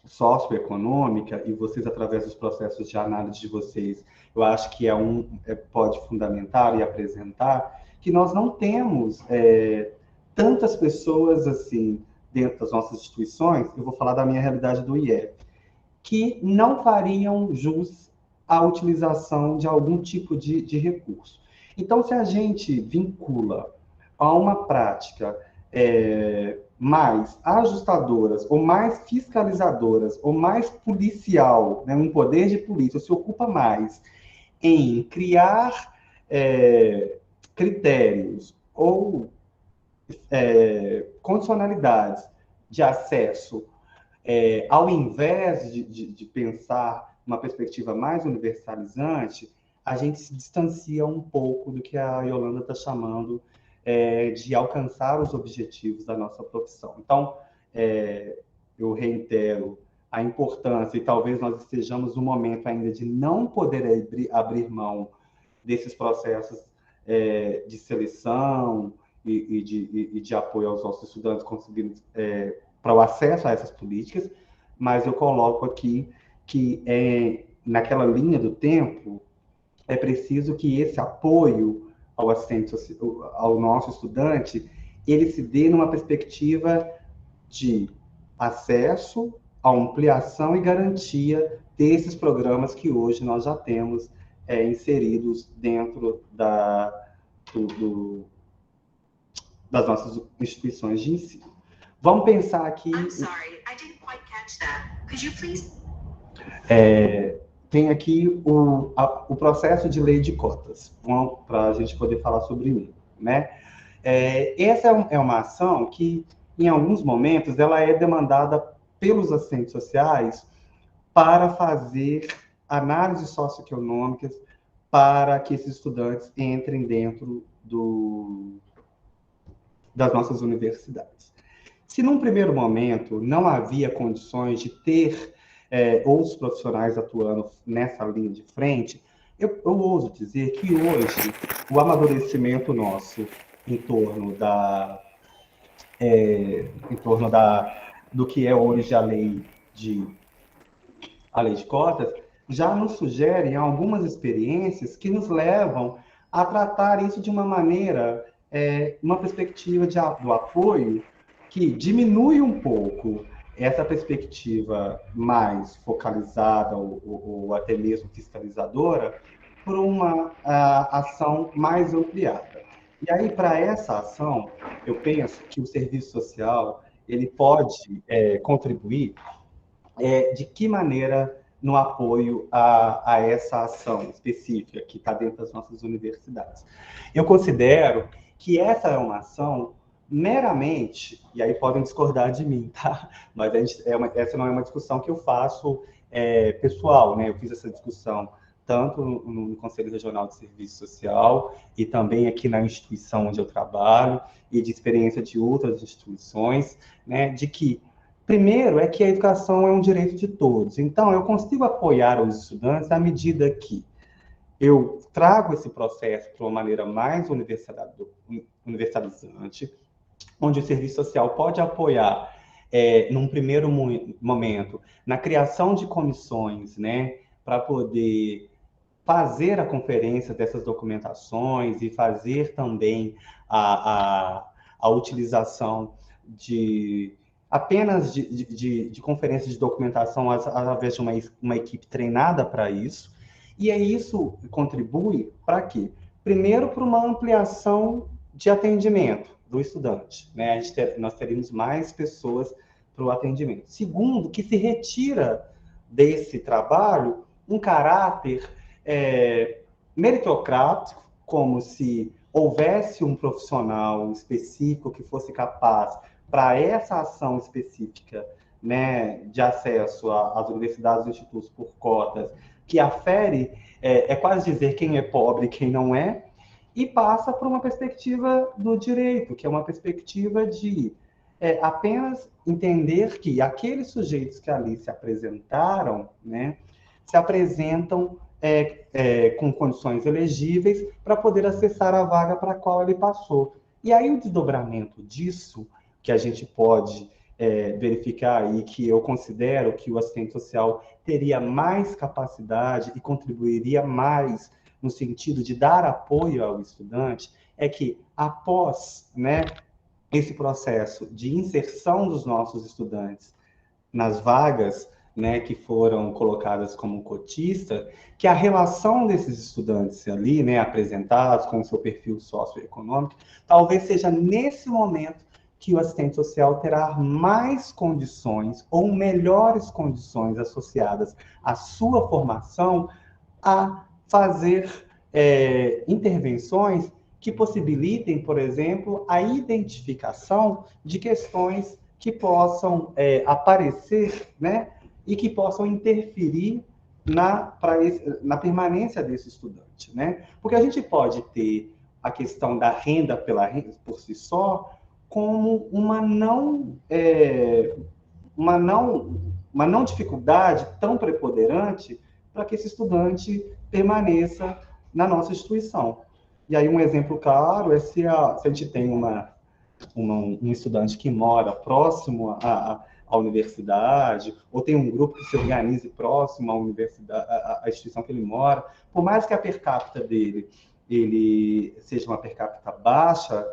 socioeconômica, e vocês, através dos processos de análise de vocês, eu acho que pode fundamentar e apresentar, que nós não temos tantas pessoas assim dentro das nossas instituições, eu vou falar da minha realidade do IEF, que não fariam jus à utilização de algum tipo de recurso. Então, se a gente vincula a uma prática mais ajustadoras, ou mais fiscalizadoras, ou mais policial, né, um poder de polícia se ocupa mais em criar critérios ou condicionalidades de acesso, ao invés de pensar uma perspectiva mais universalizante, a gente se distancia um pouco do que a Yolanda está chamando de alcançar os objetivos da nossa profissão. Então, eu reitero a importância, e talvez nós estejamos no momento ainda de não poder abrir mão desses processos de seleção e de apoio aos nossos estudantes conseguindo para o acesso a essas políticas, mas eu coloco aqui que naquela linha do tempo é preciso que esse apoio ao assistente, ao nosso estudante, ele se dê numa perspectiva de acesso, ampliação e garantia desses programas que hoje nós já temos inseridos dentro das nossas instituições de ensino. Vamos pensar aqui... I'm sorry, I didn't quite catch that. Could you please... Tem aqui o processo de lei de cotas, para a gente poder falar sobre ele, né? Essa é uma ação que, em alguns momentos, ela é demandada pelos assistentes sociais para fazer análises socioeconômicas para que esses estudantes entrem dentro das nossas universidades. Se, num primeiro momento, não havia condições de ter outros profissionais atuando nessa linha de frente, eu ouso dizer que hoje o amadurecimento nosso em torno do que é hoje a lei de cotas já nos sugere algumas experiências que nos levam a tratar isso de uma maneira uma perspectiva do apoio que diminui um pouco essa perspectiva mais focalizada ou até mesmo fiscalizadora por uma ação mais ampliada. E aí, para essa ação, eu penso que o serviço social ele pode contribuir de que maneira no apoio a essa ação específica que está dentro das nossas universidades. Eu considero que essa é uma ação meramente, e aí podem discordar de mim, tá? Mas essa não é uma discussão que eu faço pessoal, né? Eu fiz essa discussão tanto no Conselho Regional de Serviço Social e também aqui na instituição onde eu trabalho e de experiência de outras instituições, né? De que primeiro é que a educação é um direito de todos. Então, eu consigo apoiar os estudantes à medida que eu trago esse processo de uma maneira mais universalizante, onde o serviço social pode apoiar, num primeiro momento, na criação de comissões, né, para poder fazer a conferência dessas documentações e fazer também a utilização apenas de conferências de documentação através de uma equipe treinada para isso. E isso contribui para quê? Primeiro, para uma ampliação de atendimento do estudante, né? Nós teríamos mais pessoas para o atendimento. Segundo, que se retira desse trabalho um caráter meritocrático, como se houvesse um profissional específico que fosse capaz, para essa ação específica, né, de acesso às universidades e institutos por cotas, que afere, quase dizer quem é pobre e quem não é, e passa por uma perspectiva do direito, que é uma perspectiva de apenas entender que aqueles sujeitos que ali se apresentaram, né, se apresentam com condições elegíveis para poder acessar a vaga para a qual ele passou. E aí o desdobramento disso, que a gente pode verificar aí, que eu considero que o assistente social teria mais capacidade e contribuiria mais no sentido de dar apoio ao estudante, é que após, né, esse processo de inserção dos nossos estudantes nas vagas, né, que foram colocadas como cotista, que a relação desses estudantes ali, né, apresentados com o seu perfil socioeconômico, talvez seja nesse momento que o assistente social terá mais condições ou melhores condições associadas à sua formação a fazer intervenções que possibilitem, por exemplo, a identificação de questões que possam aparecer, né, e que possam interferir na permanência desse estudante, né? Porque a gente pode ter a questão da renda por si só como uma não dificuldade tão preponderante para que esse estudante permaneça na nossa instituição. E aí um exemplo claro é se a gente tem um estudante que mora próximo à universidade, ou tem um grupo que se organize próximo à universidade, à instituição que ele mora, por mais que a per capita dele ele seja uma per capita baixa,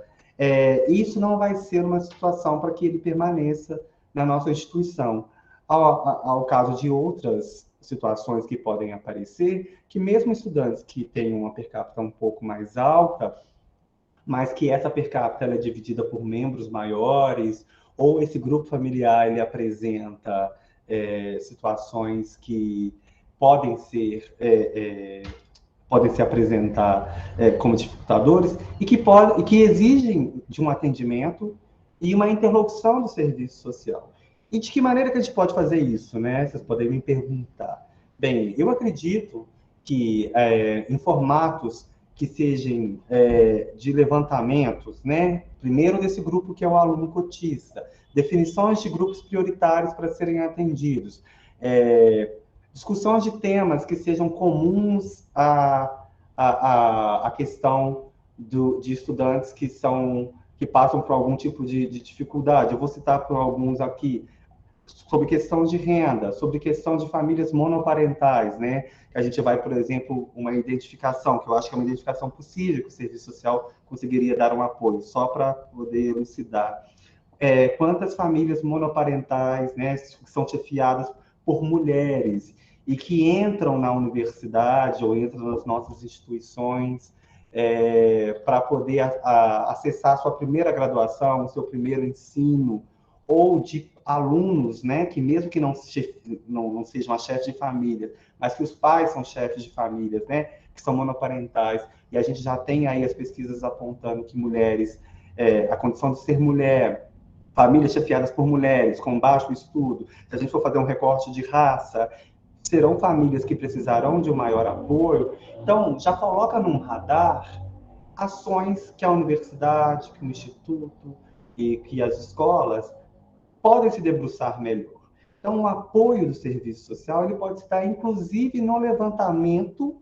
isso não vai ser uma situação para que ele permaneça na nossa instituição. Ao caso de outras situações que podem aparecer, que mesmo estudantes que têm uma per capita um pouco mais alta, mas que essa per capita ela é dividida por membros maiores, ou esse grupo familiar ele apresenta situações que podem se apresentar como dificultadores e que exigem de um atendimento e uma interlocução do serviço social. E de que maneira que a gente pode fazer isso, né? Vocês podem me perguntar. Bem, eu acredito que em formatos que sejam de levantamentos, né? Primeiro desse grupo que é o aluno cotista, definições de grupos prioritários para serem atendidos, discussões de temas que sejam comuns à questão de estudantes que passam por algum tipo de dificuldade. Eu vou citar por alguns aqui. sobre questão de renda, sobre questão de famílias monoparentais, né? A gente vai, por exemplo, uma identificação, que eu acho que é uma identificação possível, que o serviço social conseguiria dar um apoio, só para poder elucidar. Quantas famílias monoparentais, né, são chefiadas por mulheres e que entram na universidade ou entram nas nossas instituições para poder acessar a sua primeira graduação, o seu primeiro ensino, ou de alunos, né, que mesmo que não sejam a chefe de família, mas que os pais são chefes de famílias, né, que são monoparentais, e a gente já tem aí as pesquisas apontando que mulheres, a condição de ser mulher, famílias chefiadas por mulheres, com baixo estudo, se a gente for fazer um recorte de raça, serão famílias que precisarão de um maior apoio. Então, já coloca num radar ações que a universidade, que o instituto e que as escolas podem se debruçar melhor. Então, o apoio do serviço social ele pode estar, inclusive, no levantamento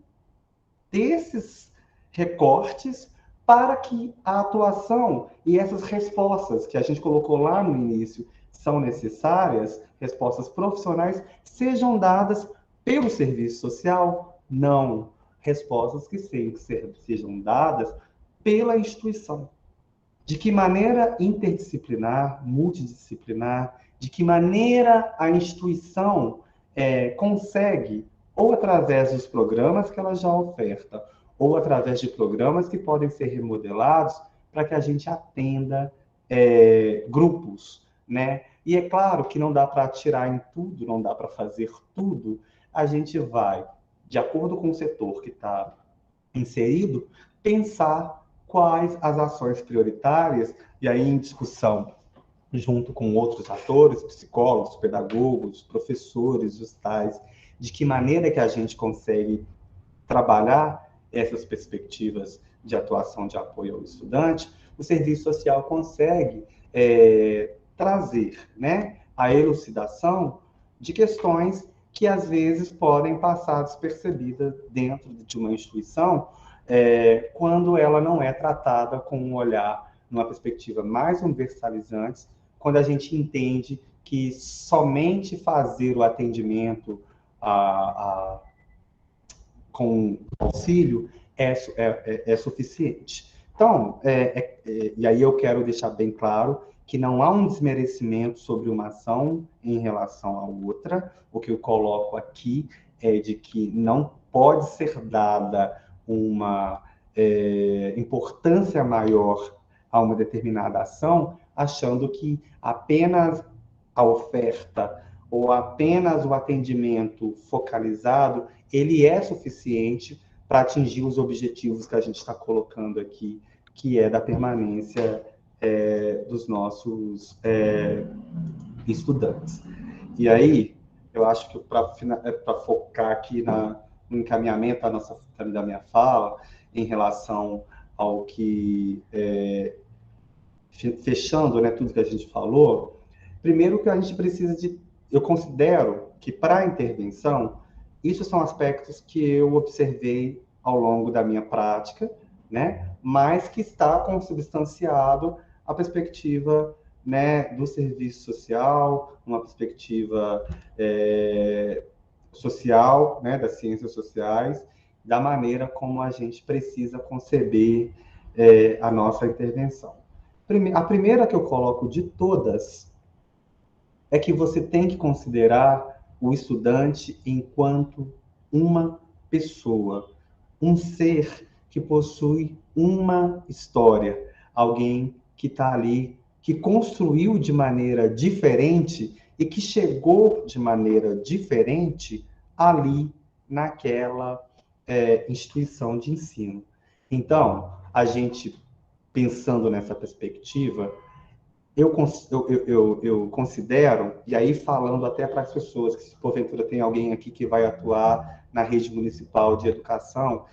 desses recortes para que a atuação e essas respostas que a gente colocou lá no início são necessárias, respostas profissionais, sejam dadas pelo serviço social? Não. Respostas que sejam dadas pela instituição. De que maneira interdisciplinar, multidisciplinar, de que maneira a instituição consegue, ou através dos programas que ela já oferta, ou através de programas que podem ser remodelados para que a gente atenda grupos, né? E é claro que não dá para atirar em tudo, não dá para fazer tudo. A gente vai, de acordo com o setor que está inserido, pensar quais as ações prioritárias, e aí em discussão junto com outros atores, psicólogos, pedagogos, professores, os tais, de que maneira que a gente consegue trabalhar essas perspectivas de atuação de apoio ao estudante, o serviço social consegue trazer, né, a elucidação de questões que às vezes podem passar despercebidas dentro de uma instituição quando ela não é tratada com um olhar, numa perspectiva mais universalizante, quando a gente entende que somente fazer o atendimento com auxílio é suficiente. Então, e aí eu quero deixar bem claro que não há um desmerecimento sobre uma ação em relação à outra. O que eu coloco aqui é de que não pode ser dada uma importância maior a uma determinada ação, achando que apenas a oferta ou apenas o atendimento focalizado, ele é suficiente para atingir os objetivos que a gente está colocando aqui, que é da permanência dos nossos estudantes. E aí, eu acho que para focar aqui no encaminhamento da minha fala, em relação ao que, fechando, né, tudo que a gente falou, primeiro que a gente precisa eu considero que para a intervenção, isso são aspectos que eu observei ao longo da minha prática, né, mas que está consubstanciado a perspectiva, né, do serviço social, uma perspectiva social, né, das ciências sociais, da maneira como a gente precisa conceber a nossa intervenção. A primeira que eu coloco de todas é que você tem que considerar o estudante enquanto uma pessoa, um ser que possui uma história, alguém que está ali, que construiu de maneira diferente e que chegou de maneira diferente ali naquela instituição de ensino. Então, a gente, pensando nessa perspectiva, eu considero, e aí falando até para as pessoas, que se porventura tem alguém aqui que vai atuar na rede municipal de educação,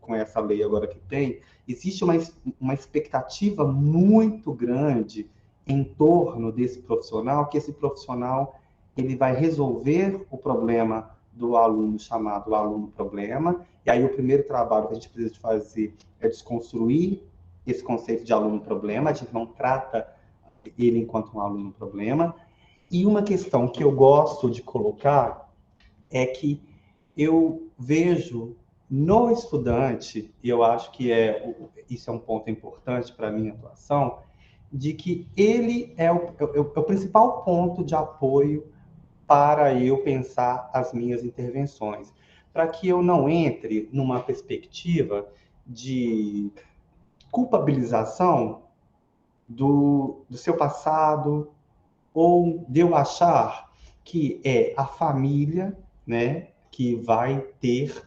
com essa lei agora que tem, existe uma expectativa muito grande em torno desse profissional, que esse profissional ele vai resolver o problema do aluno chamado aluno-problema, e aí o primeiro trabalho que a gente precisa de fazer é desconstruir esse conceito de aluno-problema. A gente não trata ele enquanto um aluno problema. E uma questão que eu gosto de colocar é que eu vejo no estudante, e eu acho que isso é um ponto importante para a minha atuação, de que ele é o principal ponto de apoio para eu pensar as minhas intervenções, para que eu não entre numa perspectiva de culpabilização do seu passado, ou de eu achar que é a família, né, que vai ter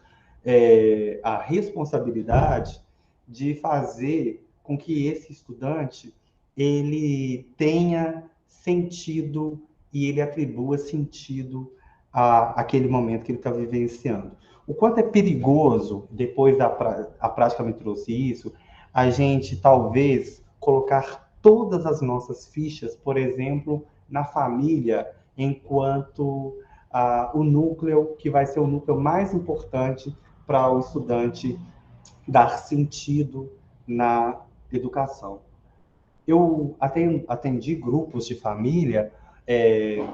a responsabilidade de fazer com que esse estudante ele tenha sentido e ele atribua sentido àquele momento que ele está vivenciando. O quanto é perigoso, depois a prática me trouxe isso, a gente talvez colocar todas as nossas fichas, por exemplo, na família, enquanto o núcleo que vai ser o núcleo mais importante para o estudante dar sentido na educação. Eu atendi grupos de família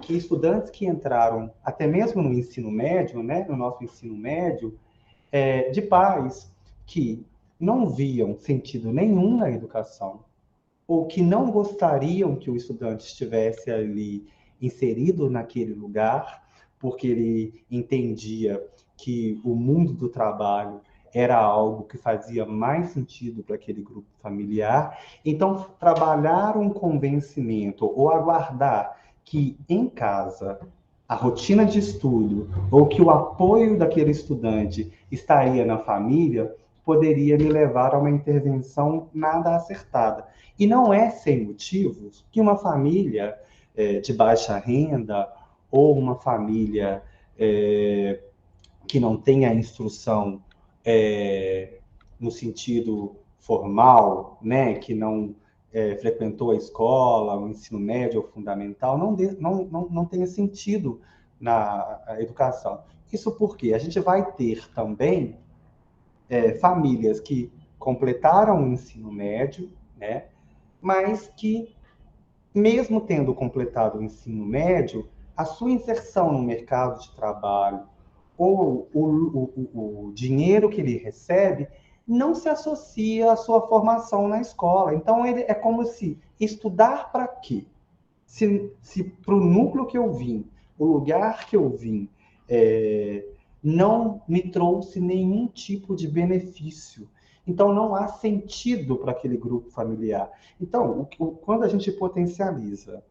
que estudantes que entraram até mesmo no ensino médio, né, no nosso ensino médio, de pais que não viam sentido nenhum na educação, ou que não gostariam que o estudante estivesse ali inserido naquele lugar, porque ele entendia que o mundo do trabalho era algo que fazia mais sentido para aquele grupo familiar. Então, trabalhar um convencimento ou aguardar que em casa a rotina de estudo ou que o apoio daquele estudante estaria na família poderia me levar a uma intervenção nada acertada. E não é sem motivos que uma família de baixa renda ou uma família que não tenha instrução no sentido formal, né, que não frequentou a escola, o ensino médio ou fundamental, não tenha sentido na educação. Isso porque a gente vai ter também famílias que completaram o ensino médio, né, mas que, mesmo tendo completado o ensino médio, a sua inserção no mercado de trabalho ou o dinheiro que ele recebe não se associa à sua formação na escola. Então, é como se estudar para quê? Se para o núcleo que eu vim, o lugar que eu vim, não me trouxe nenhum tipo de benefício. Então, não há sentido para aquele grupo familiar. Então, quando a gente potencializa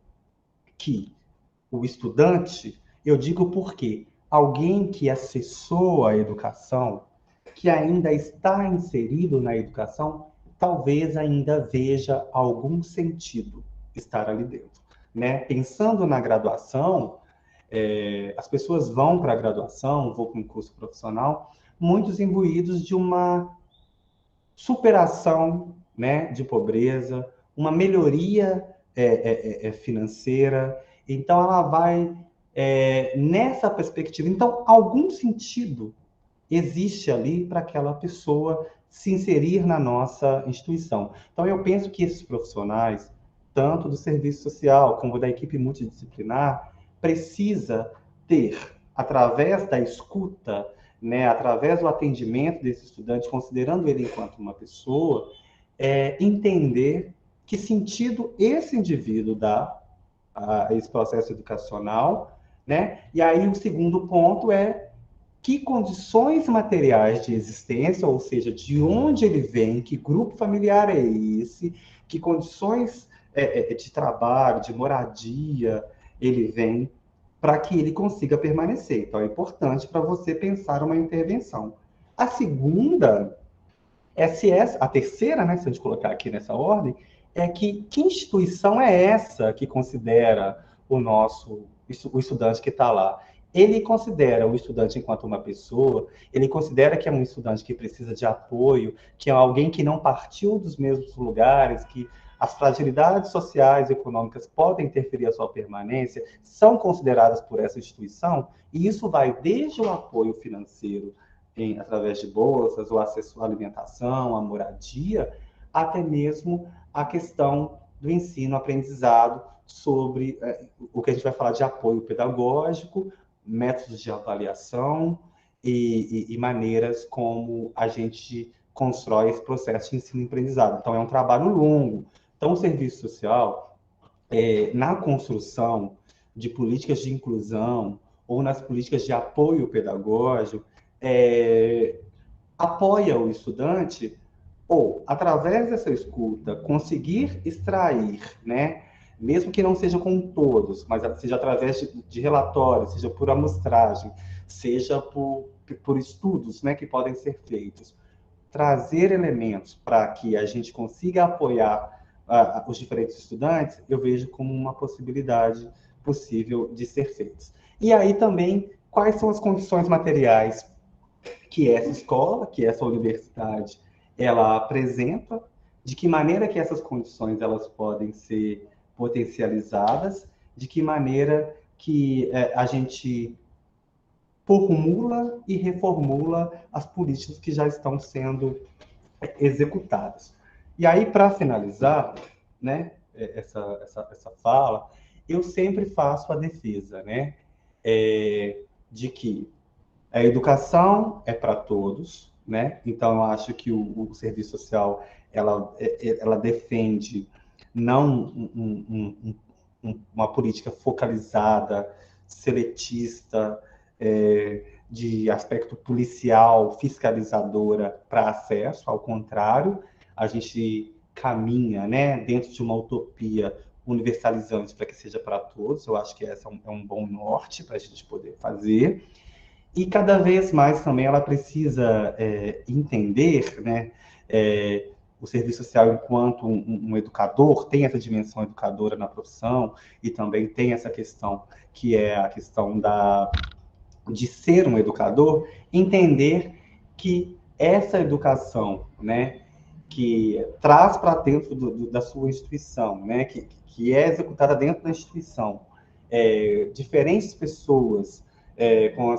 que o estudante, eu digo por quê? Alguém que acessou a educação, que ainda está inserido na educação, talvez ainda veja algum sentido estar ali dentro, né? Pensando na graduação, as pessoas vão para a graduação, vão para um curso profissional, muitos imbuídos de uma superação, né, de pobreza, uma melhoria financeira. Então, ela vai nessa perspectiva. Então, algum sentido existe ali para aquela pessoa se inserir na nossa instituição. Então, eu penso que esses profissionais, tanto do serviço social como da equipe multidisciplinar, precisa ter, através da escuta, né, através do atendimento desse estudante, considerando ele enquanto uma pessoa, entender que sentido esse indivíduo dá a esse processo educacional, né? E aí o segundo ponto é que condições materiais de existência, ou seja, de onde ele vem, que grupo familiar é esse, que condições de trabalho, de moradia ele vem, para que ele consiga permanecer. Então, é importante para você pensar uma intervenção. A segunda, a terceira, né, se a gente colocar aqui nessa ordem, é que instituição é essa que considera o estudante que está lá? Ele considera o estudante enquanto uma pessoa, ele considera que é um estudante que precisa de apoio, que é alguém que não partiu dos mesmos lugares, que as fragilidades sociais e econômicas podem interferir a sua permanência, são consideradas por essa instituição, e isso vai desde o apoio financeiro, através de bolsas, o acesso à alimentação, à moradia, até mesmo a questão do ensino-aprendizado sobre o que a gente vai falar de apoio pedagógico, métodos de avaliação e maneiras como a gente constrói esse processo de ensino-aprendizado. Então, é um trabalho longo. Então, o serviço social, na construção de políticas de inclusão ou nas políticas de apoio pedagógico, apoia o estudante ou, através dessa escuta, conseguir extrair, né, mesmo que não seja com todos, mas seja através de relatórios, seja por amostragem, seja por estudos, né, que podem ser feitos, trazer elementos para que a gente consiga apoiar os diferentes estudantes, eu vejo como uma possibilidade possível de ser feitos. E aí também, quais são as condições materiais que essa escola, que essa universidade, ela apresenta, de que maneira que essas condições elas podem ser potencializadas, de que maneira que a gente formula e reformula as políticas que já estão sendo executadas. E aí, para finalizar, né, essa fala, eu sempre faço a defesa, né, de que a educação é para todos, né? Então, eu acho que o serviço social ela defende não uma política focalizada, seletista, de aspecto policial, fiscalizadora para acesso. Ao contrário, a gente caminha, né, dentro de uma utopia universalizante para que seja para todos. Eu acho que esse é um bom norte para a gente poder fazer. E cada vez mais também ela precisa entender, né, o serviço social enquanto um educador, tem essa dimensão educadora na profissão, e também tem essa questão que é a questão de ser um educador, entender que essa educação, né, que traz para dentro da sua instituição, né, que é executada dentro da instituição, diferentes pessoas com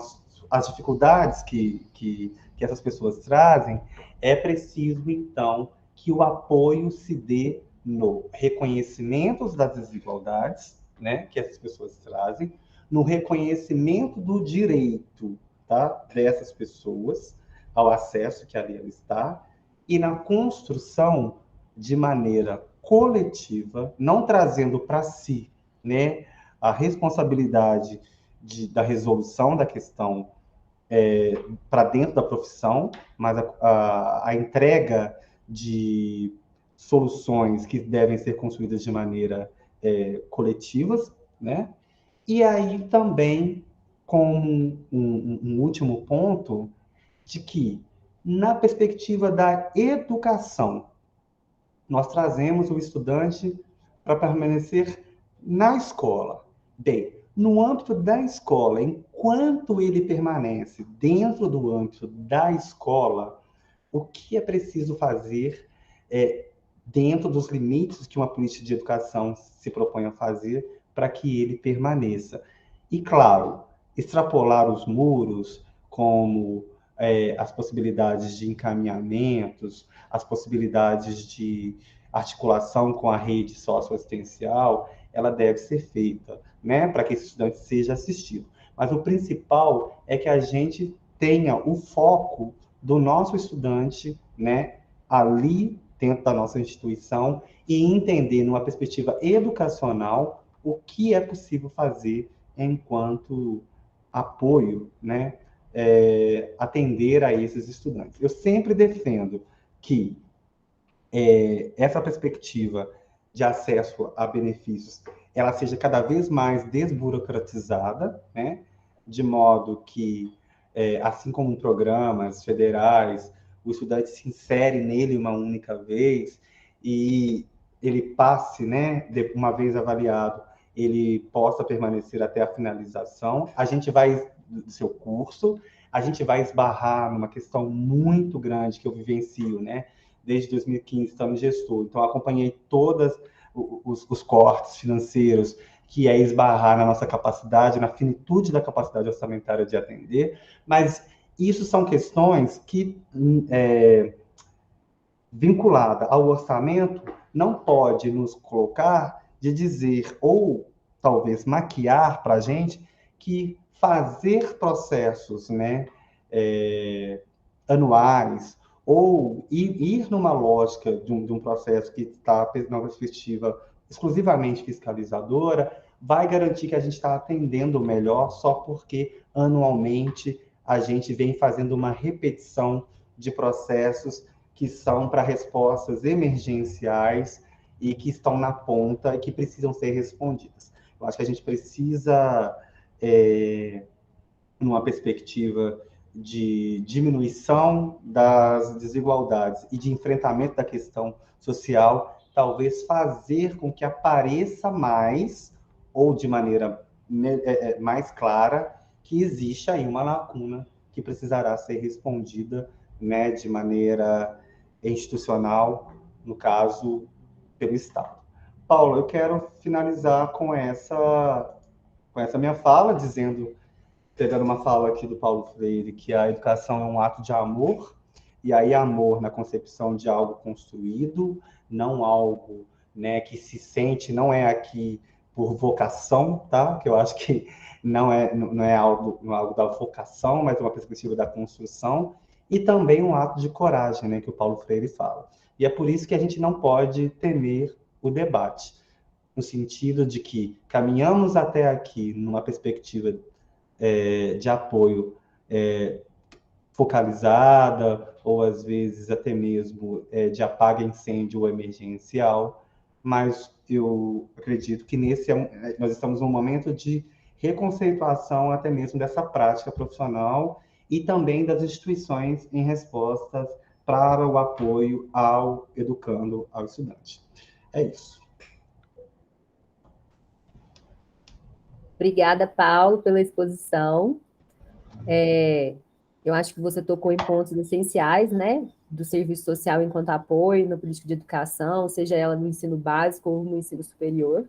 as dificuldades que essas pessoas trazem, é preciso, então, que o apoio se dê no reconhecimento das desigualdades, né, que essas pessoas trazem, no reconhecimento do direito, tá, dessas pessoas ao acesso que ali ela está, e na construção de maneira coletiva, não trazendo para si, né, a responsabilidade da resolução da questão para dentro da profissão, mas a entrega de soluções que devem ser construídas de maneira coletivas, né? E aí também, como um último ponto, de que, na perspectiva da educação, nós trazemos o estudante para permanecer na escola. Bem, no âmbito da escola, enquanto ele permanece dentro do âmbito da escola, o que é preciso fazer dentro dos limites que uma política de educação se propõe a fazer para que ele permaneça. E, claro, extrapolar os muros, como as possibilidades de encaminhamentos, as possibilidades de articulação com a rede socioassistencial, ela deve ser feita, né, para que esse estudante seja assistido. Mas o principal é que a gente tenha o foco do nosso estudante, né, ali dentro da nossa instituição e entender, numa perspectiva educacional, o que é possível fazer enquanto apoio, né, atender a esses estudantes. Eu sempre defendo que essa perspectiva de acesso a benefícios ela seja cada vez mais desburocratizada, né, de modo que, assim como em programas federais, o estudante se insere nele uma única vez e ele passe, né, uma vez avaliado, ele possa permanecer até a finalização. A gente vai, do seu curso, a gente vai esbarrar numa questão muito grande que eu vivencio, né? Desde 2015, estamos gestor. Então, acompanhei todos os cortes financeiros, que é esbarrar na nossa capacidade, na finitude da capacidade orçamentária de atender, mas isso são questões que, vinculada ao orçamento, não pode nos colocar de dizer, ou talvez maquiar para a gente, que fazer processos, né, anuais, ou ir numa lógica de um processo que está na perspectiva exclusivamente fiscalizadora, vai garantir que a gente está atendendo melhor só porque anualmente a gente vem fazendo uma repetição de processos que são para respostas emergenciais e que estão na ponta e que precisam ser respondidas. Eu acho que a gente precisa, numa perspectiva de diminuição das desigualdades e de enfrentamento da questão social, talvez fazer com que apareça mais, ou de maneira mais clara, que existe aí uma lacuna que precisará ser respondida, né, de maneira institucional, no caso, pelo Estado. Paulo, eu quero finalizar com essa minha fala, pegando uma fala aqui do Paulo Freire, que a educação é um ato de amor, e aí amor na concepção de algo construído, não algo, né, que se sente, não é aqui por vocação, tá? Que eu acho que não é algo da vocação, mas uma perspectiva da construção, e também um ato de coragem, né, que o Paulo Freire fala. E é por isso que a gente não pode temer o debate, no sentido de que caminhamos até aqui numa perspectiva de apoio focalizada, ou às vezes até mesmo de apaga-incêndio emergencial, mas eu acredito que nós estamos num momento de reconceituação até mesmo dessa prática profissional e também das instituições em respostas para o apoio ao educando, ao estudante. É isso. Obrigada, Paulo, pela exposição. Eu acho que você tocou em pontos essenciais, né, do serviço social enquanto apoio na política de educação, seja ela no ensino básico ou no ensino superior.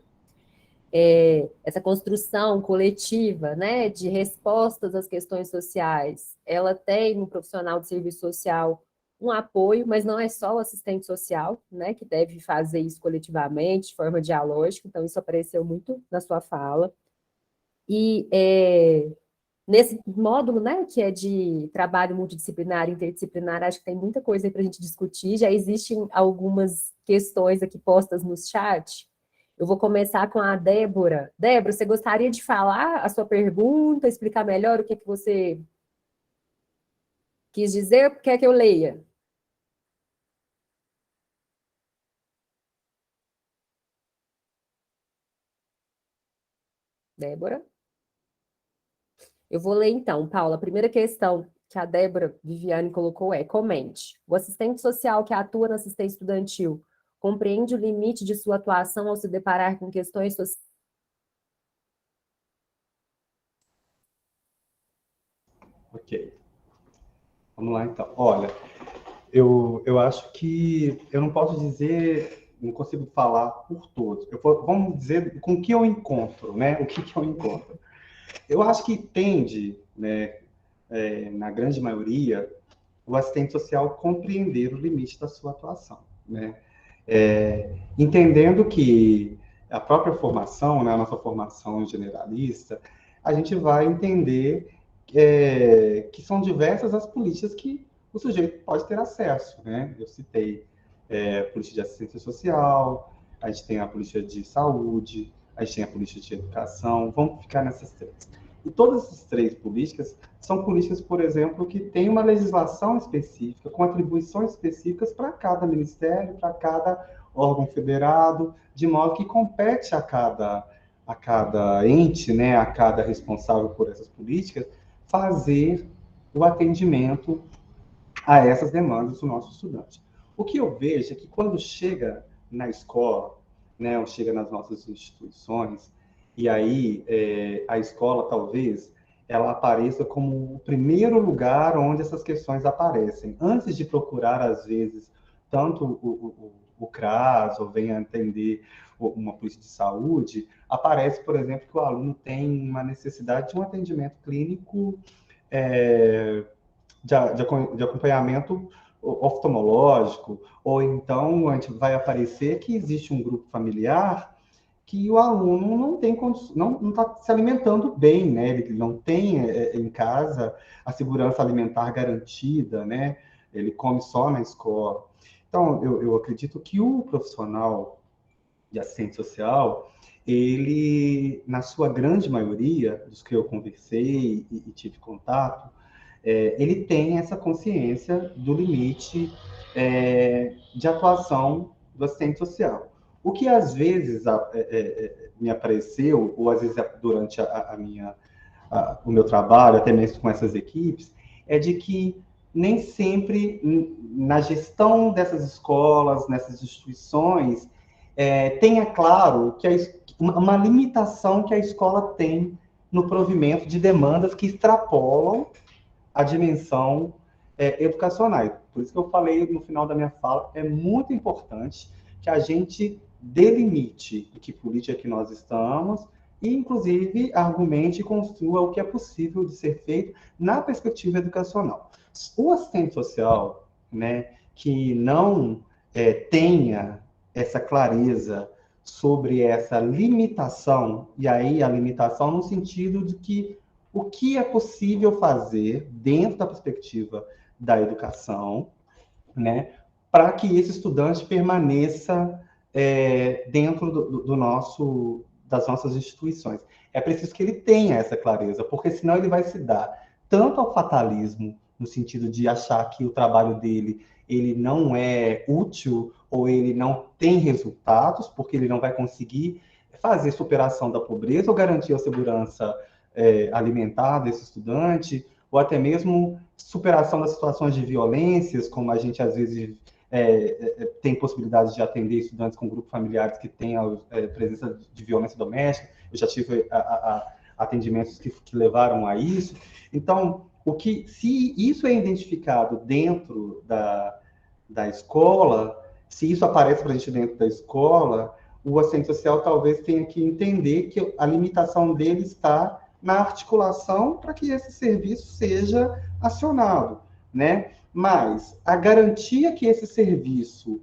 Essa construção coletiva, né, de respostas às questões sociais, ela tem no profissional de serviço social um apoio, mas não é só o assistente social, né, que deve fazer isso coletivamente, de forma dialógica, então isso apareceu muito na sua fala. E nesse módulo, né, que é de trabalho multidisciplinar e interdisciplinar, acho que tem muita coisa aí para a gente discutir, já existem algumas questões aqui postas no chat. Eu vou começar com a Débora. Débora, você gostaria de falar a sua pergunta, explicar melhor o que você quis dizer? Quer que eu leia? Débora? Eu vou ler então, Paula. A primeira questão que a Débora Viviane colocou é: comente. O assistente social que atua na assistência estudantil compreende o limite de sua atuação ao se deparar com questões sociais? Ok. Vamos lá, então. Olha, eu acho que eu não posso dizer, não consigo falar por todos. Vamos dizer com o que eu encontro, né? O que eu encontro. Eu acho que tende, né, na grande maioria, o assistente social compreender o limite da sua atuação, né? Entendendo que a própria formação, né, a nossa formação generalista, a gente vai entender que são diversas as políticas que o sujeito pode ter acesso, né? Eu citei política de assistência social, a gente tem a política de saúde, a gente tem a política de educação, vamos ficar nessas três. E todas essas três políticas são políticas, por exemplo, que têm uma legislação específica, com atribuições específicas para cada ministério, para cada órgão federado, de modo que compete a cada ente, né, a cada responsável por essas políticas, fazer o atendimento a essas demandas do nosso estudante. O que eu vejo é que quando chega na escola, né, ou chega nas nossas instituições, e aí a escola talvez ela apareça como o primeiro lugar onde essas questões aparecem, antes de procurar às vezes tanto o CRAS ou venha atender uma polícia de saúde, aparece, por exemplo, que o aluno tem uma necessidade de um atendimento clínico de acompanhamento oftalmológico, ou então vai aparecer que existe um grupo familiar que o aluno não tem não está se alimentando bem, né? Ele não tem em casa a segurança alimentar garantida, né? Ele come só na escola. Então, eu acredito que o profissional de assistente social, ele, na sua grande maioria, dos que eu conversei e tive contato, ele tem essa consciência do limite de atuação do assistente social. O que às vezes me apareceu, ou às vezes durante o meu trabalho, até mesmo com essas equipes, é de que nem sempre na gestão dessas escolas, nessas instituições, tenha claro que uma limitação que a escola tem no provimento de demandas que extrapolam a dimensão educacional. Por isso que eu falei no final da minha fala, é muito importante que a gente delimite em que política que nós estamos e, inclusive, argumente e construa o que é possível de ser feito na perspectiva educacional. O assistente social, né, que não tenha essa clareza sobre essa limitação, e aí a limitação no sentido de que o que é possível fazer dentro da perspectiva da educação, né, para que esse estudante permaneça dentro das nossas instituições. É preciso que ele tenha essa clareza, porque senão ele vai se dar tanto ao fatalismo, no sentido de achar que o trabalho dele ele não é útil ou ele não tem resultados, porque ele não vai conseguir fazer superação da pobreza ou garantir a segurança alimentar desse estudante, ou até mesmo superação das situações de violências, como a gente às vezes tem possibilidade de atender estudantes com grupos familiares que têm presença de violência doméstica. Eu já tive atendimentos que levaram a isso. Então, se isso é identificado dentro da escola, se isso aparece para a gente dentro da escola, o assistente social talvez tenha que entender que a limitação dele está na articulação para que esse serviço seja acionado, né? Mas a garantia que esse serviço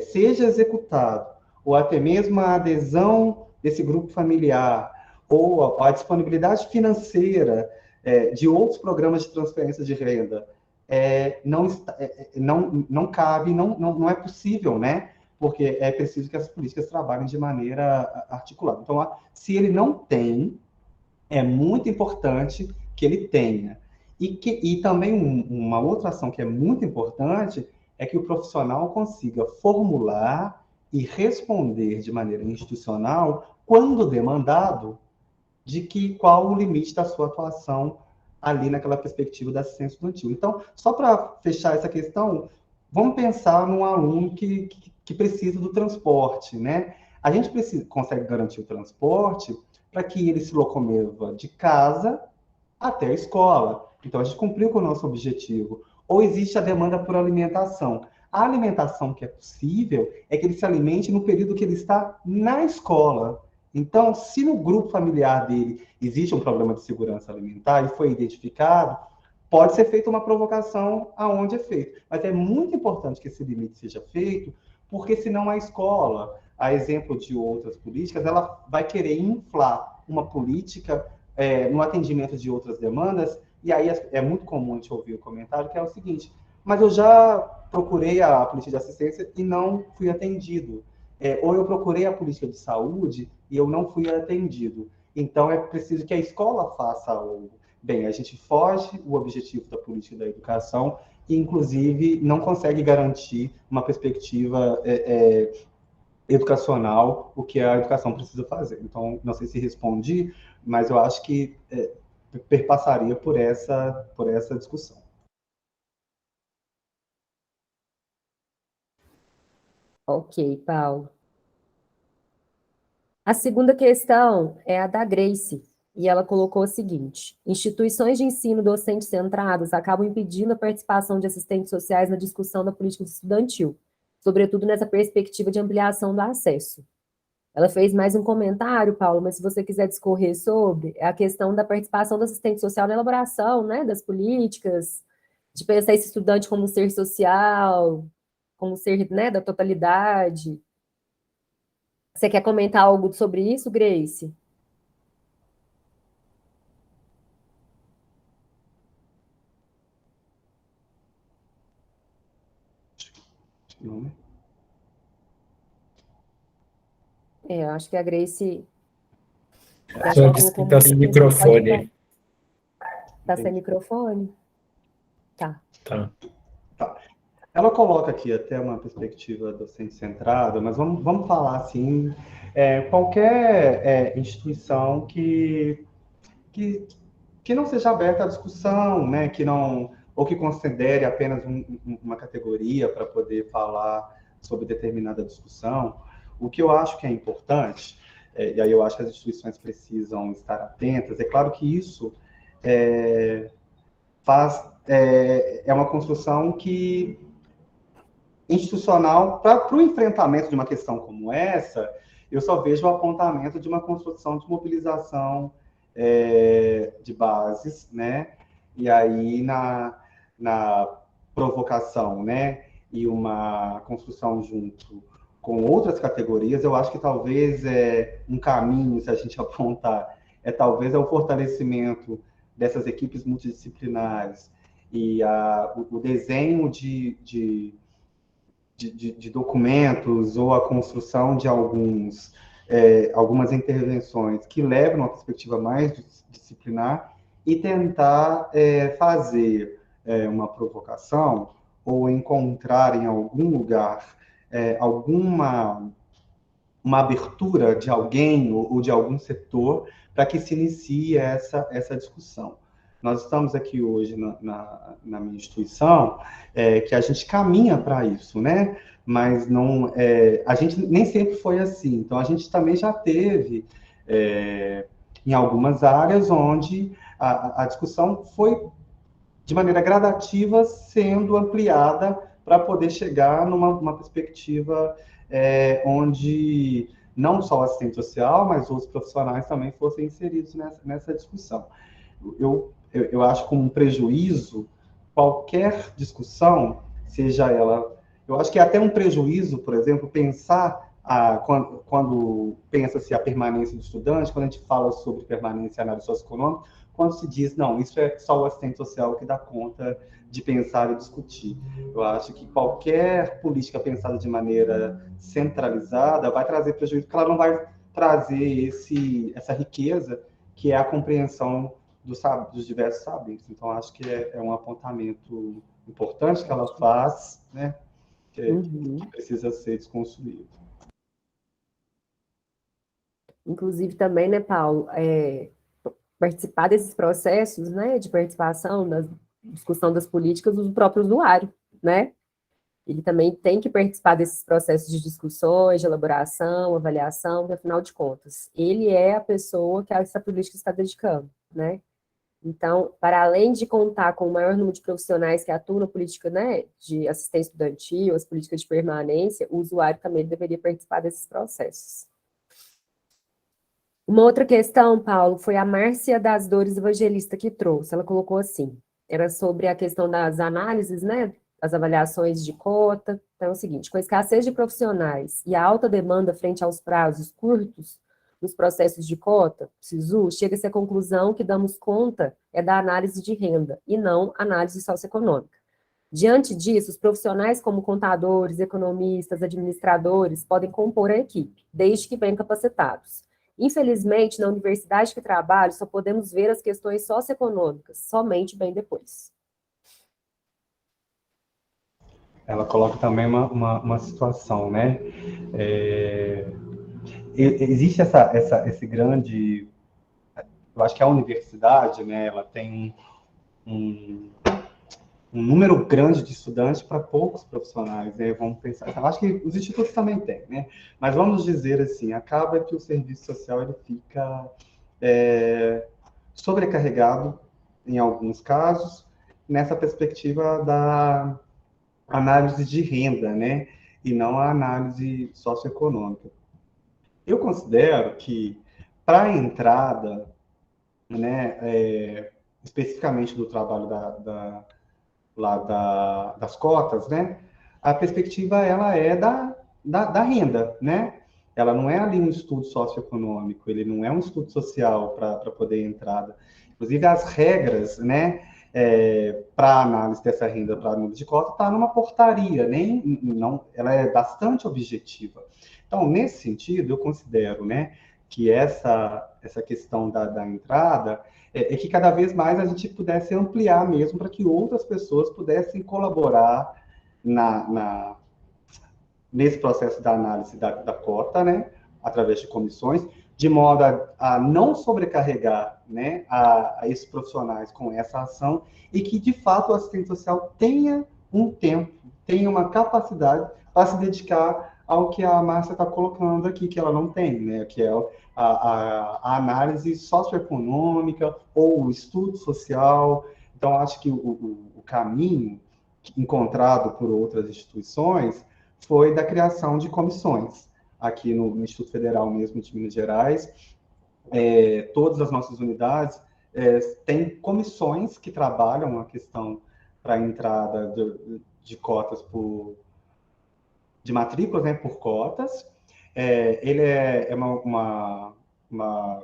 seja executado, ou até mesmo a adesão desse grupo familiar, ou a disponibilidade financeira de outros programas de transferência de renda, não cabe, não é possível, né? Porque é preciso que as políticas trabalhem de maneira articulada. Então, se ele não tem, é muito importante que ele tenha. E também uma outra ação que é muito importante é que o profissional consiga formular e responder de maneira institucional, quando demandado, qual o limite da sua atuação ali naquela perspectiva da assistência estudantil. Então, só para fechar essa questão, vamos pensar num aluno que precisa do transporte, né? A gente consegue garantir o transporte para que ele se locomova de casa até a escola. Então, a gente cumpriu com o nosso objetivo. Ou existe a demanda por alimentação. A alimentação que é possível é que ele se alimente no período que ele está na escola. Então, se no grupo familiar dele existe um problema de segurança alimentar e foi identificado, pode ser feita uma provocação aonde é feito. Mas é muito importante que esse limite seja feito, porque senão a escola, a exemplo de outras políticas, ela vai querer inflar uma política no atendimento de outras demandas, e aí é muito comum a gente ouvir o comentário que é o seguinte: mas eu já procurei a política de assistência e não fui atendido. Ou eu procurei a política de saúde e eu não fui atendido. Então, é preciso que a escola faça algo. Bem, a gente foge o objetivo da política da educação e, inclusive, não consegue garantir uma perspectiva educacional, o que a educação precisa fazer. Então, não sei se respondi, mas eu acho que perpassaria por essa discussão. Ok, Paulo. A segunda questão é a da Grace, e ela colocou o seguinte: instituições de ensino docente centradas acabam impedindo a participação de assistentes sociais na discussão da política estudantil, sobretudo nessa perspectiva de ampliação do acesso. Ela fez mais um comentário, Paulo, mas se você quiser discorrer sobre a questão da participação do assistente social na elaboração, né, das políticas, de pensar esse estudante como um ser social, como um ser, né, da totalidade. Você quer comentar algo sobre isso, Grace? Não, né? Eu acho que a Grace Só ela disse que colocou está muita sem questão. Pode microfone. tá sem Entendi. microfone? Tá. Tá. Tá. Ela coloca aqui até uma perspectiva docente centrada, mas vamos falar assim, qualquer instituição que, que não seja aberta à discussão, né, que não, ou que considere apenas uma categoria para poder falar sobre determinada discussão, o que eu acho que é importante, e aí eu acho que as instituições precisam estar atentas, é claro que isso é uma construção que institucional para o enfrentamento de uma questão como essa, eu só vejo o apontamento de uma construção de mobilização de bases, né? E aí na provocação, né? E uma construção junto com outras categorias, eu acho que talvez um caminho, se a gente apontar, talvez o fortalecimento dessas equipes multidisciplinares e o desenho de documentos ou a construção de algumas intervenções que levam a uma perspectiva mais disciplinar e tentar fazer uma provocação ou encontrar em algum lugar alguma uma abertura de alguém ou de algum setor para que se inicie essa discussão. Nós estamos aqui hoje na minha instituição, que a gente caminha para isso, né? Mas não, a gente nem sempre foi assim. Então, a gente também já teve, em algumas áreas, onde a discussão foi, de maneira gradativa, sendo ampliada para poder chegar numa perspectiva onde não só o assistente social, mas outros profissionais também fossem inseridos nessa discussão. Eu acho como um prejuízo qualquer discussão, seja ela... Eu acho que é até um prejuízo, por exemplo, pensar quando pensa-se a permanência do estudante, quando a gente fala sobre permanência e análise socioeconômica, quando se diz, não, isso é só o assistente social que dá conta de pensar e discutir. Eu acho que qualquer política pensada de maneira centralizada vai trazer prejuízo, porque ela não vai trazer essa riqueza que é a compreensão dos diversos saberes. Então, acho que é um apontamento importante que ela faz, né, que precisa ser desconstruído. Inclusive também, né, Paulo, participar desses processos, né, de participação, da discussão das políticas do próprio usuário, né? Ele também tem que participar desses processos de discussões, de elaboração, avaliação, porque, afinal de contas, ele é a pessoa que essa política está dedicando, né? Então, para além de contar com o maior número de profissionais que atuam na política, né, de assistência estudantil, as políticas de permanência, o usuário também deveria participar desses processos. Uma outra questão, Paulo, foi a Márcia das Dores Evangelista que trouxe. Ela colocou assim, era sobre a questão das análises, né, as avaliações de cota. Então é o seguinte, com a escassez de profissionais e a alta demanda frente aos prazos curtos nos processos de cota, SISU, chega-se à conclusão que damos conta da análise de renda e não análise socioeconômica. Diante disso, os profissionais como contadores, economistas, administradores podem compor a equipe, desde que bem capacitados. Infelizmente, na universidade que trabalho, só podemos ver as questões socioeconômicas, somente bem depois. Ela coloca também uma situação, né? Existe esse grande... Eu acho que a universidade, né, ela tem um número grande de estudantes para poucos profissionais, né? Vamos pensar, eu acho que os institutos também têm, né? Mas vamos dizer assim, acaba que o serviço social ele fica sobrecarregado em alguns casos nessa perspectiva da análise de renda, né? E não a análise socioeconômica. Eu considero que para a entrada, né, especificamente do trabalho lá das cotas, né? A perspectiva, ela é da renda, né? Ela não é ali um estudo socioeconômico, ele não é um estudo social para poder entrada. Inclusive, as regras, né, para análise dessa renda para número de cota está numa portaria, não, ela é bastante objetiva. Então, nesse sentido, eu considero, né, que essa questão da entrada é que cada vez mais a gente pudesse ampliar mesmo para que outras pessoas pudessem colaborar nesse processo da análise da cota, né, através de comissões, de modo a não sobrecarregar, né, a esses profissionais com essa ação e que, de fato, o assistente social tenha um tempo, tenha uma capacidade para se dedicar ao que a Márcia está colocando aqui, que ela não tem, né, que é a análise socioeconômica ou o estudo social. Então, acho que o caminho encontrado por outras instituições foi da criação de comissões. Aqui no Instituto Federal mesmo de Minas Gerais, todas as nossas unidades têm comissões que trabalham a questão para a entrada de cotas de matrículas, né, por cotas. Ele é uma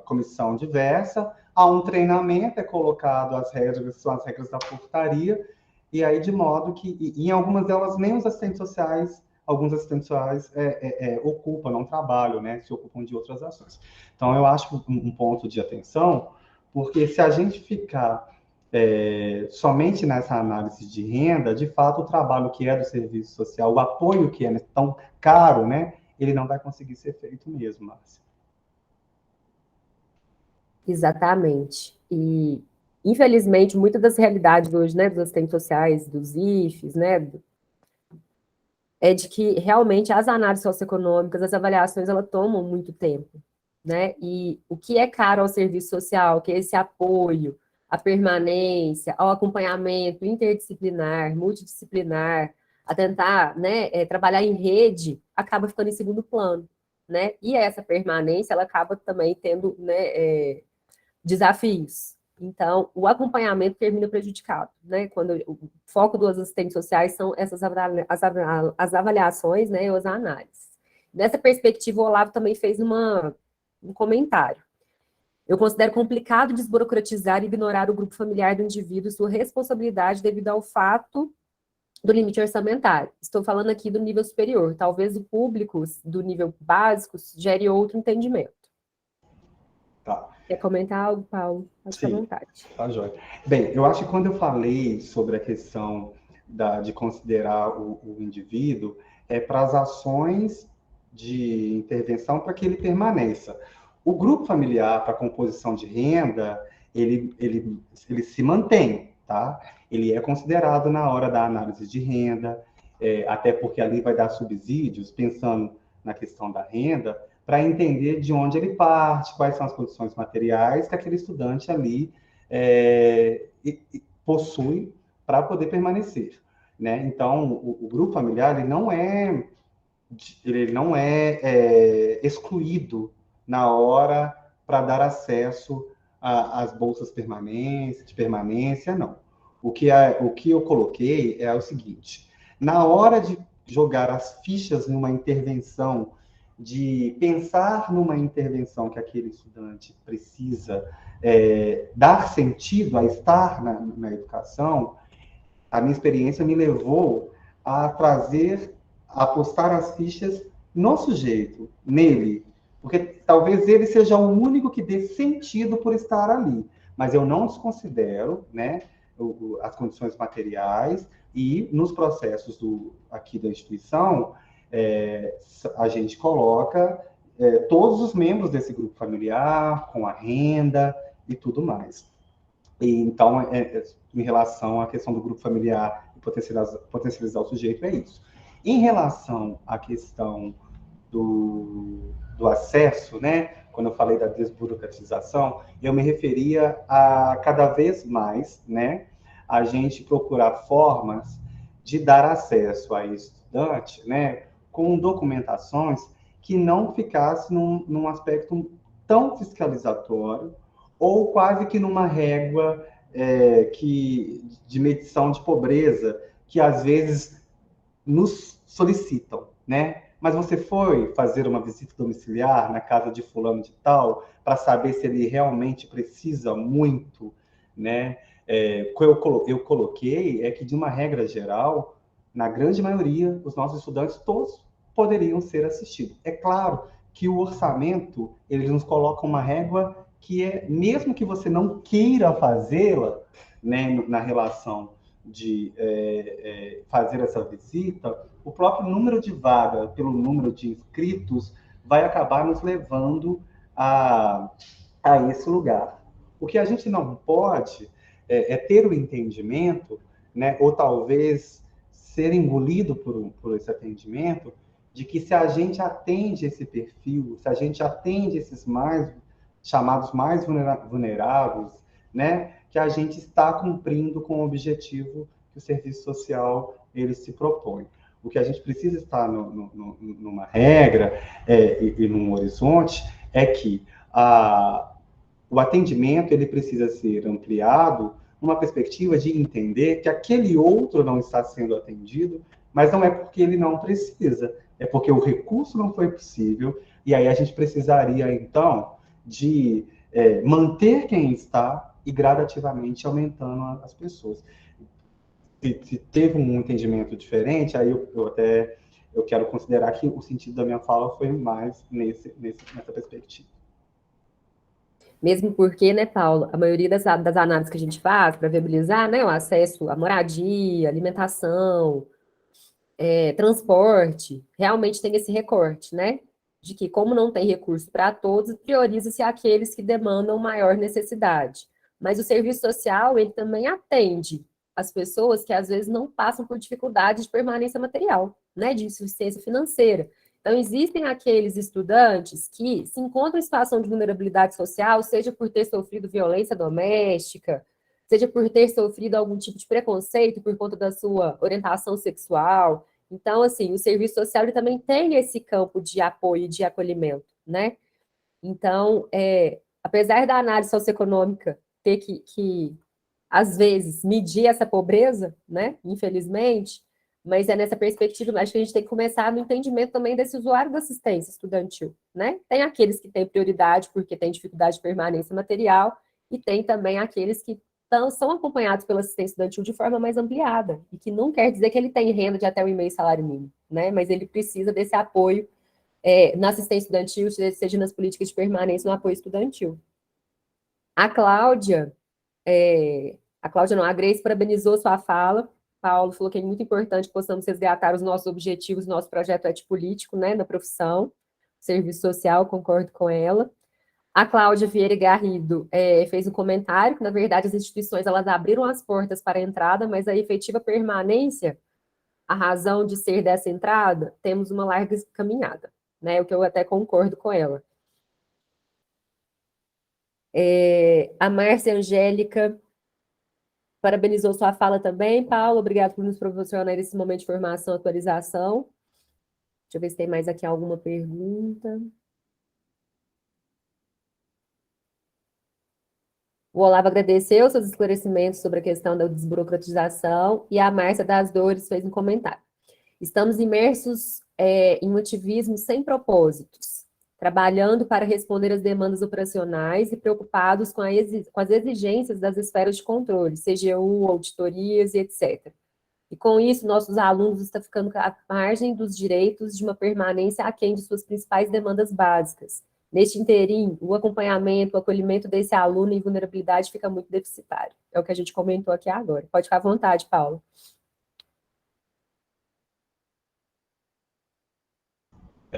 comissão diversa, há um treinamento, é colocado as regras, são as regras da portaria, e aí de modo que, em algumas delas, nem os assistentes sociais, alguns assistentes sociais ocupam, não trabalham, né, se ocupam de outras ações. Então, eu acho um ponto de atenção, porque se a gente ficar somente nessa análise de renda, de fato, o trabalho que é do serviço social, o apoio que é tão caro, né, ele não vai conseguir ser feito mesmo, Márcia. Exatamente. E, infelizmente, muitas das realidades hoje, né, dos assistentes sociais, dos IFES, né, é de que realmente as análises socioeconômicas, as avaliações, elas tomam muito tempo, né? E o que é caro ao serviço social, que é esse apoio, a permanência, ao acompanhamento interdisciplinar, multidisciplinar, a tentar, né, trabalhar em rede, acaba ficando em segundo plano, né? E essa permanência, ela acaba também tendo, né, desafios. Então, o acompanhamento termina prejudicado, né? Quando o foco dos assistentes sociais são essas as avaliações, né, e as análises. Nessa perspectiva, o Olavo também fez um comentário. Eu considero complicado desburocratizar e ignorar o grupo familiar do indivíduo e sua responsabilidade devido ao fato do limite orçamentário. Estou falando aqui do nível superior. Talvez o público do nível básico gere outro entendimento. Tá. Quer comentar algo, Paulo? Fique à vontade. Tá, joia. Bem, eu acho que quando eu falei sobre a questão de considerar o indivíduo, para as ações de intervenção para que ele permaneça. O grupo familiar para composição de renda, ele se mantém, tá? Ele é considerado na hora da análise de renda, até porque ali vai dar subsídios, pensando na questão da renda, para entender de onde ele parte, quais são as condições materiais que aquele estudante ali possui para poder permanecer, né? Então, o grupo familiar ele não é excluído na hora para dar acesso às bolsas de permanência, não. O que eu coloquei é o seguinte: na hora de jogar as fichas numa intervenção, de pensar numa intervenção que aquele estudante precisa dar sentido a estar na educação, a minha experiência me levou a apostar as fichas no sujeito, nele, porque talvez ele seja o único que dê sentido por estar ali, mas eu não desconsidero, né, as condições materiais e nos processos aqui da instituição, a gente coloca todos os membros desse grupo familiar, com a renda e tudo mais. E, então, em relação à questão do grupo familiar e potencializar o sujeito, é isso. Em relação à questão do acesso, né, quando eu falei da desburocratização, eu me referia a cada vez mais, né, a gente procurar formas de dar acesso a estudante, né, com documentações que não ficasse num aspecto tão fiscalizatório ou quase que numa régua de medição de pobreza, que às vezes nos solicitam, né? Mas você foi fazer uma visita domiciliar na casa de fulano de tal para saber se ele realmente precisa muito, né? O que eu coloquei é que, de uma regra geral, na grande maioria, os nossos estudantes todos poderiam ser assistidos. É claro que o orçamento, ele nos coloca uma régua que é, mesmo que você não queira fazê-la, né, na relação de fazer essa visita, o próprio número de vagas, pelo número de inscritos, vai acabar nos levando a esse lugar. O que a gente não pode ter o entendimento, né, ou talvez ser engolido por esse atendimento, de que se a gente atende esse perfil, se a gente atende esses chamados mais vulneráveis, né, que a gente está cumprindo com o objetivo que o serviço social ele se propõe. O que a gente precisa estar numa regra e num horizonte é que o atendimento ele precisa ser ampliado numa perspectiva de entender que aquele outro não está sendo atendido, mas não é porque ele não precisa, é porque o recurso não foi possível, e aí a gente precisaria, então, de manter quem está e gradativamente aumentando as pessoas. Se teve um entendimento diferente, aí eu quero considerar que o sentido da minha fala foi mais nessa perspectiva. Mesmo porque, né, Paulo, a maioria das análises que a gente faz para viabilizar, né, o acesso à moradia, alimentação, transporte, realmente tem esse recorte, né, de que como não tem recurso para todos, prioriza-se aqueles que demandam maior necessidade. Mas o serviço social, ele também atende as pessoas que às vezes não passam por dificuldade de permanência material, né, de insuficiência financeira. Então, existem aqueles estudantes que se encontram em situação de vulnerabilidade social, seja por ter sofrido violência doméstica, seja por ter sofrido algum tipo de preconceito por conta da sua orientação sexual. Então, assim, o serviço social ele também tem esse campo de apoio e de acolhimento, né? Então, apesar da análise socioeconômica ter que, às vezes, medir essa pobreza, né? Infelizmente, mas é nessa perspectiva, acho que a gente tem que começar no entendimento também desse usuário da assistência estudantil, né? Tem aqueles que têm prioridade porque têm dificuldade de permanência material, e tem também aqueles que são acompanhados pela assistência estudantil de forma mais ampliada, e que não quer dizer que ele tem renda de até 1,5 salário mínimo, né? Mas ele precisa desse apoio na assistência estudantil, seja nas políticas de permanência no apoio estudantil. A Cláudia não, a Grace parabenizou sua fala. Paulo falou que é muito importante que possamos resgatar os nossos objetivos, nosso projeto ético-político, né, na profissão, serviço social, concordo com ela. A Cláudia Vieira Garrido fez um comentário que, na verdade, as instituições elas abriram as portas para a entrada, mas a efetiva permanência, a razão de ser dessa entrada, temos uma larga caminhada, né, o que eu até concordo com ela. A Márcia Angélica parabenizou sua fala também, Paulo. Obrigado por nos proporcionar esse momento de formação e atualização. Deixa eu ver se tem mais aqui alguma pergunta. O Olavo agradeceu seus esclarecimentos sobre a questão da desburocratização, e a Márcia das Dores fez um comentário. Estamos imersos em um ativismo sem propósitos, trabalhando para responder às demandas operacionais e preocupados com as exigências das esferas de controle, CGU, auditorias e etc. E com isso, nossos alunos estão ficando à margem dos direitos de uma permanência aquém de suas principais demandas básicas. Neste interim, o acompanhamento, o acolhimento desse aluno em vulnerabilidade fica muito deficitário. É o que a gente comentou aqui agora. Pode ficar à vontade, Paulo.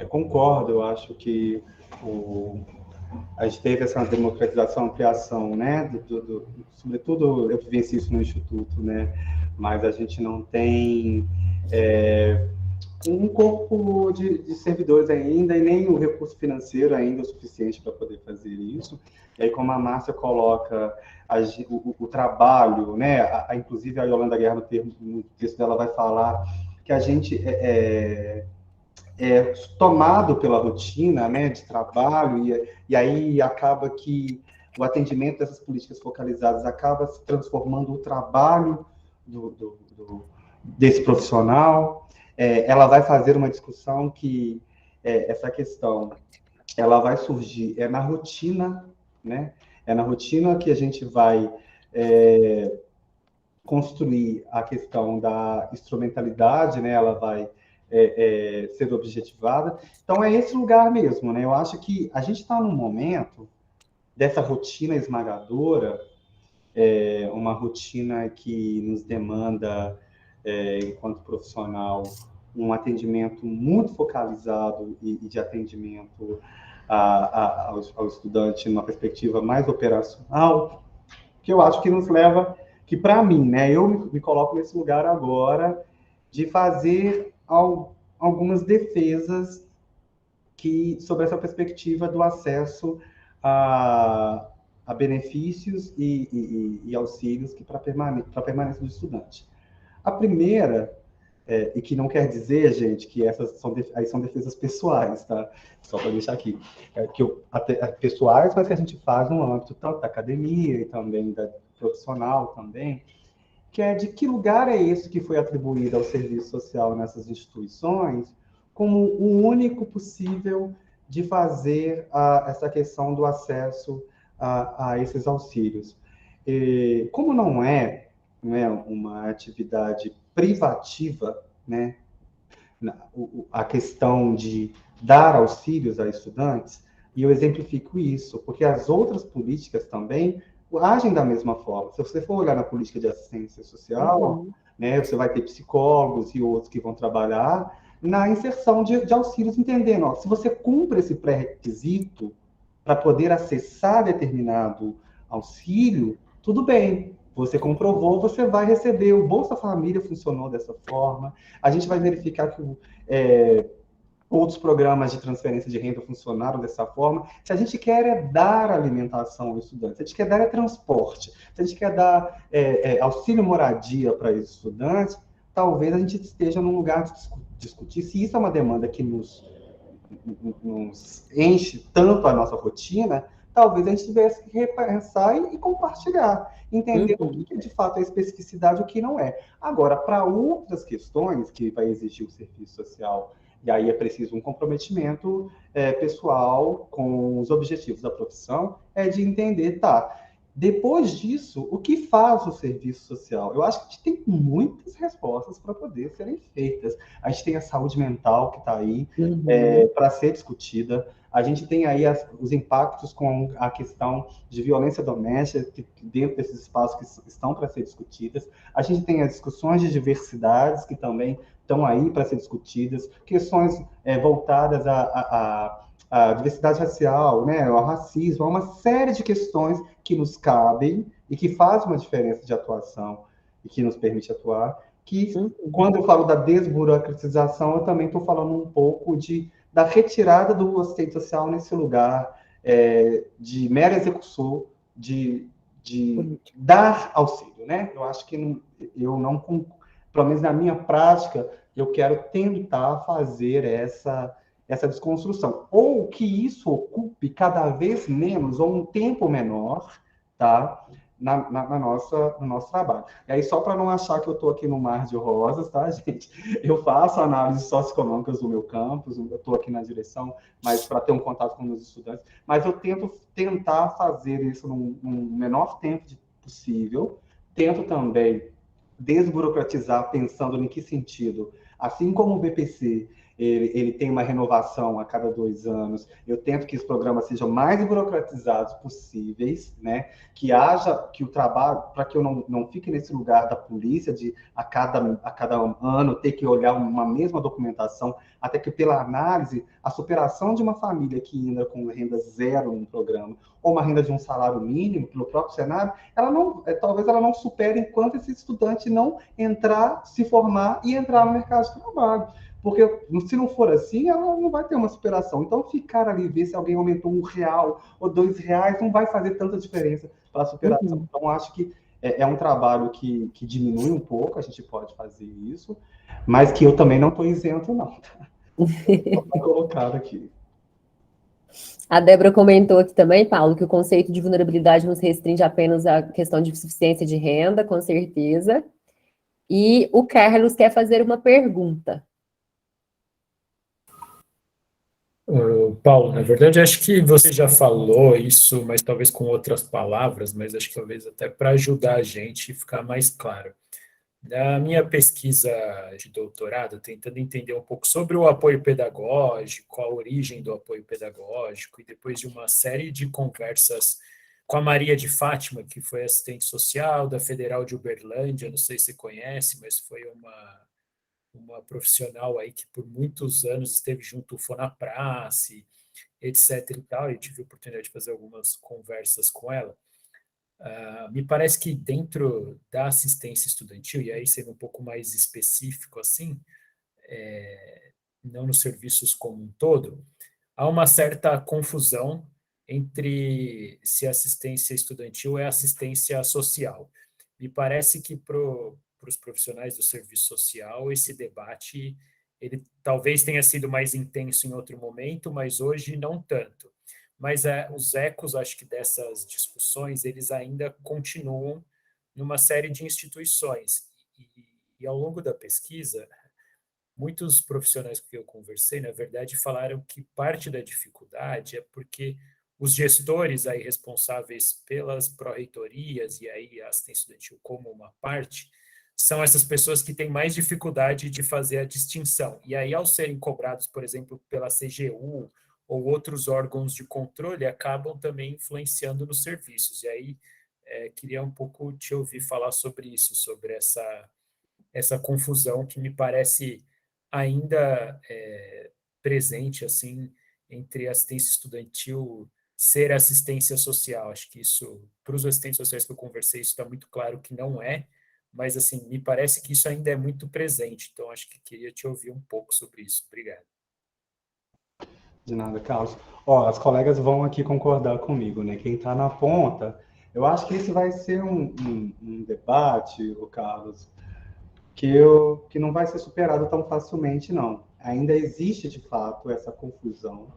Concordo, eu acho que a gente teve essa democratização, ampliação, né? Sobretudo, eu vivencio isso no Instituto, né? Mas a gente não tem um corpo de servidores ainda, e nem o recurso financeiro ainda é o suficiente para poder fazer isso. E aí, como a Márcia coloca o trabalho, né? Inclusive, a Yolanda Guerra, no texto dela, vai falar que a gente tomado pela rotina, né, de trabalho, e aí acaba que o atendimento dessas políticas focalizadas acaba se transformando o trabalho desse profissional. Ela vai fazer uma discussão que essa questão ela vai surgir na rotina, né? É na rotina que a gente vai construir a questão da instrumentalidade, né? Ela vai ser objetivada. Então, é esse lugar mesmo, né? Eu acho que a gente está num momento dessa rotina esmagadora, uma rotina que nos demanda, enquanto profissional, um atendimento muito focalizado e de atendimento ao estudante numa perspectiva mais operacional, que eu acho que nos leva, que para mim, né, eu me coloco nesse lugar agora de fazer algumas defesas sobre essa perspectiva do acesso a benefícios e auxílios para a permanência do estudante. A primeira, e que não quer dizer, gente, que essas são defesas pessoais, tá? Só para deixar aqui. Pessoais, mas que a gente faz no âmbito tanto da academia e também da profissional também, que é de que lugar é esse que foi atribuído ao serviço social nessas instituições como o único possível de fazer essa questão do acesso a esses auxílios. Como não é uma atividade privativa, né, a questão de dar auxílios a estudantes, e eu exemplifico isso, porque as outras políticas também agem da mesma forma. Se você for olhar na política de assistência social, né, você vai ter psicólogos e outros que vão trabalhar na inserção de auxílios, entendendo, ó, se você cumpre esse pré-requisito para poder acessar determinado auxílio, tudo bem, você comprovou, você vai receber. O Bolsa Família funcionou dessa forma, a gente vai verificar que outros programas de transferência de renda funcionaram dessa forma. Se a gente quer dar alimentação ao estudante, se a gente quer dar transporte, se a gente quer dar auxílio moradia para esses estudantes, talvez a gente esteja num lugar de discutir se isso é uma demanda que nos enche tanto a nossa rotina. Talvez a gente tivesse que repensar e compartilhar, entender o que de fato é especificidade e o que não é. Agora, para outras questões que vai exigir o serviço social, e aí é preciso um comprometimento pessoal com os objetivos da profissão, de entender, depois disso, o que faz o serviço social? Eu acho que a gente tem muitas respostas para poder serem feitas. A gente tem a saúde mental que está aí para ser discutida. A gente tem aí os impactos com a questão de violência doméstica dentro desses espaços que estão para ser discutidas. A gente tem as discussões de diversidades que também estão aí para ser discutidas, questões voltadas à diversidade racial, né, ao racismo, a uma série de questões que nos cabem e que fazem uma diferença de atuação e que nos permite atuar, que quando eu falo da desburocratização, eu também estou falando um pouco da retirada do assistente social nesse lugar de mera execução, de dar auxílio, né? Eu acho que eu não, pelo menos na minha prática, eu quero tentar fazer essa desconstrução, ou que isso ocupe cada vez menos, ou um tempo menor, tá? No nosso trabalho. E aí, só para não achar que eu estou aqui no mar de rosas, tá, gente? Eu faço análises socioeconômicas do meu campus, eu estou aqui na direção, mas para ter um contato com os meus estudantes, mas eu tentar fazer isso num menor tempo possível, tento também desburocratizar, pensando em que sentido, assim como o BPC, ele tem uma renovação a cada 2 anos, eu tento que os programas sejam mais burocratizados possíveis, né? Que o trabalho, para que eu não fique nesse lugar da polícia de a cada ano ter que olhar uma mesma documentação, até que pela análise, a superação de uma família que ainda com renda zero no programa, ou uma renda de um salário mínimo, pelo próprio cenário, talvez ela não supere enquanto esse estudante não se formar e entrar no mercado de trabalho. Porque se não for assim, ela não vai ter uma superação. Então, ficar ali, ver se alguém aumentou R$1 ou R$2, não vai fazer tanta diferença para a superação. Então, acho que é um trabalho que diminui um pouco, a gente pode fazer isso, mas que eu também não estou isento, não. Tá? Só para colocar aqui. A Débora comentou aqui também, Paulo, que o conceito de vulnerabilidade não se restringe apenas à questão de suficiência de renda, com certeza. E o Carlos quer fazer uma pergunta. Paulo, na verdade, acho que você já falou isso, mas talvez com outras palavras, mas acho que talvez até para ajudar a gente a ficar mais claro. Na minha pesquisa de doutorado, tentando entender um pouco sobre o apoio pedagógico, a origem do apoio pedagógico, e depois de uma série de conversas com a Maria de Fátima, que foi assistente social da Federal de Uberlândia, não sei se você conhece, mas foi uma profissional aí que por muitos anos esteve junto ao Fonaprace, etc. e tal, e tive a oportunidade de fazer algumas conversas com ela. Me parece que dentro da assistência estudantil, e aí sendo um pouco mais específico assim, não nos serviços como um todo, há uma certa confusão entre se assistência estudantil é assistência social. Me parece que para os profissionais do serviço social, esse debate ele talvez tenha sido mais intenso em outro momento, mas hoje não tanto. Mas os ecos, acho que dessas discussões, eles ainda continuam numa série de instituições. E ao longo da pesquisa, muitos profissionais com que eu conversei, na verdade, falaram que parte da dificuldade é porque os gestores aí responsáveis pelas pró-reitorias e aí a assistência estudantil como uma parte, são essas pessoas que têm mais dificuldade de fazer a distinção. E aí, ao serem cobrados, por exemplo, pela CGU ou outros órgãos de controle, acabam também influenciando nos serviços. E aí, queria um pouco te ouvir falar sobre isso, sobre essa confusão que me parece ainda presente assim entre assistência estudantil ser assistência social. Acho que isso, para os assistentes sociais que eu conversei, isso está muito claro que não é, mas assim, me parece que isso ainda é muito presente. Então, acho que queria te ouvir um pouco sobre isso. Obrigado. De nada, Carlos. Ó, as colegas vão aqui concordar comigo, né? Quem está na ponta, eu acho que esse vai ser um debate, o Carlos, que não vai ser superado tão facilmente, não. Ainda existe, de fato, essa confusão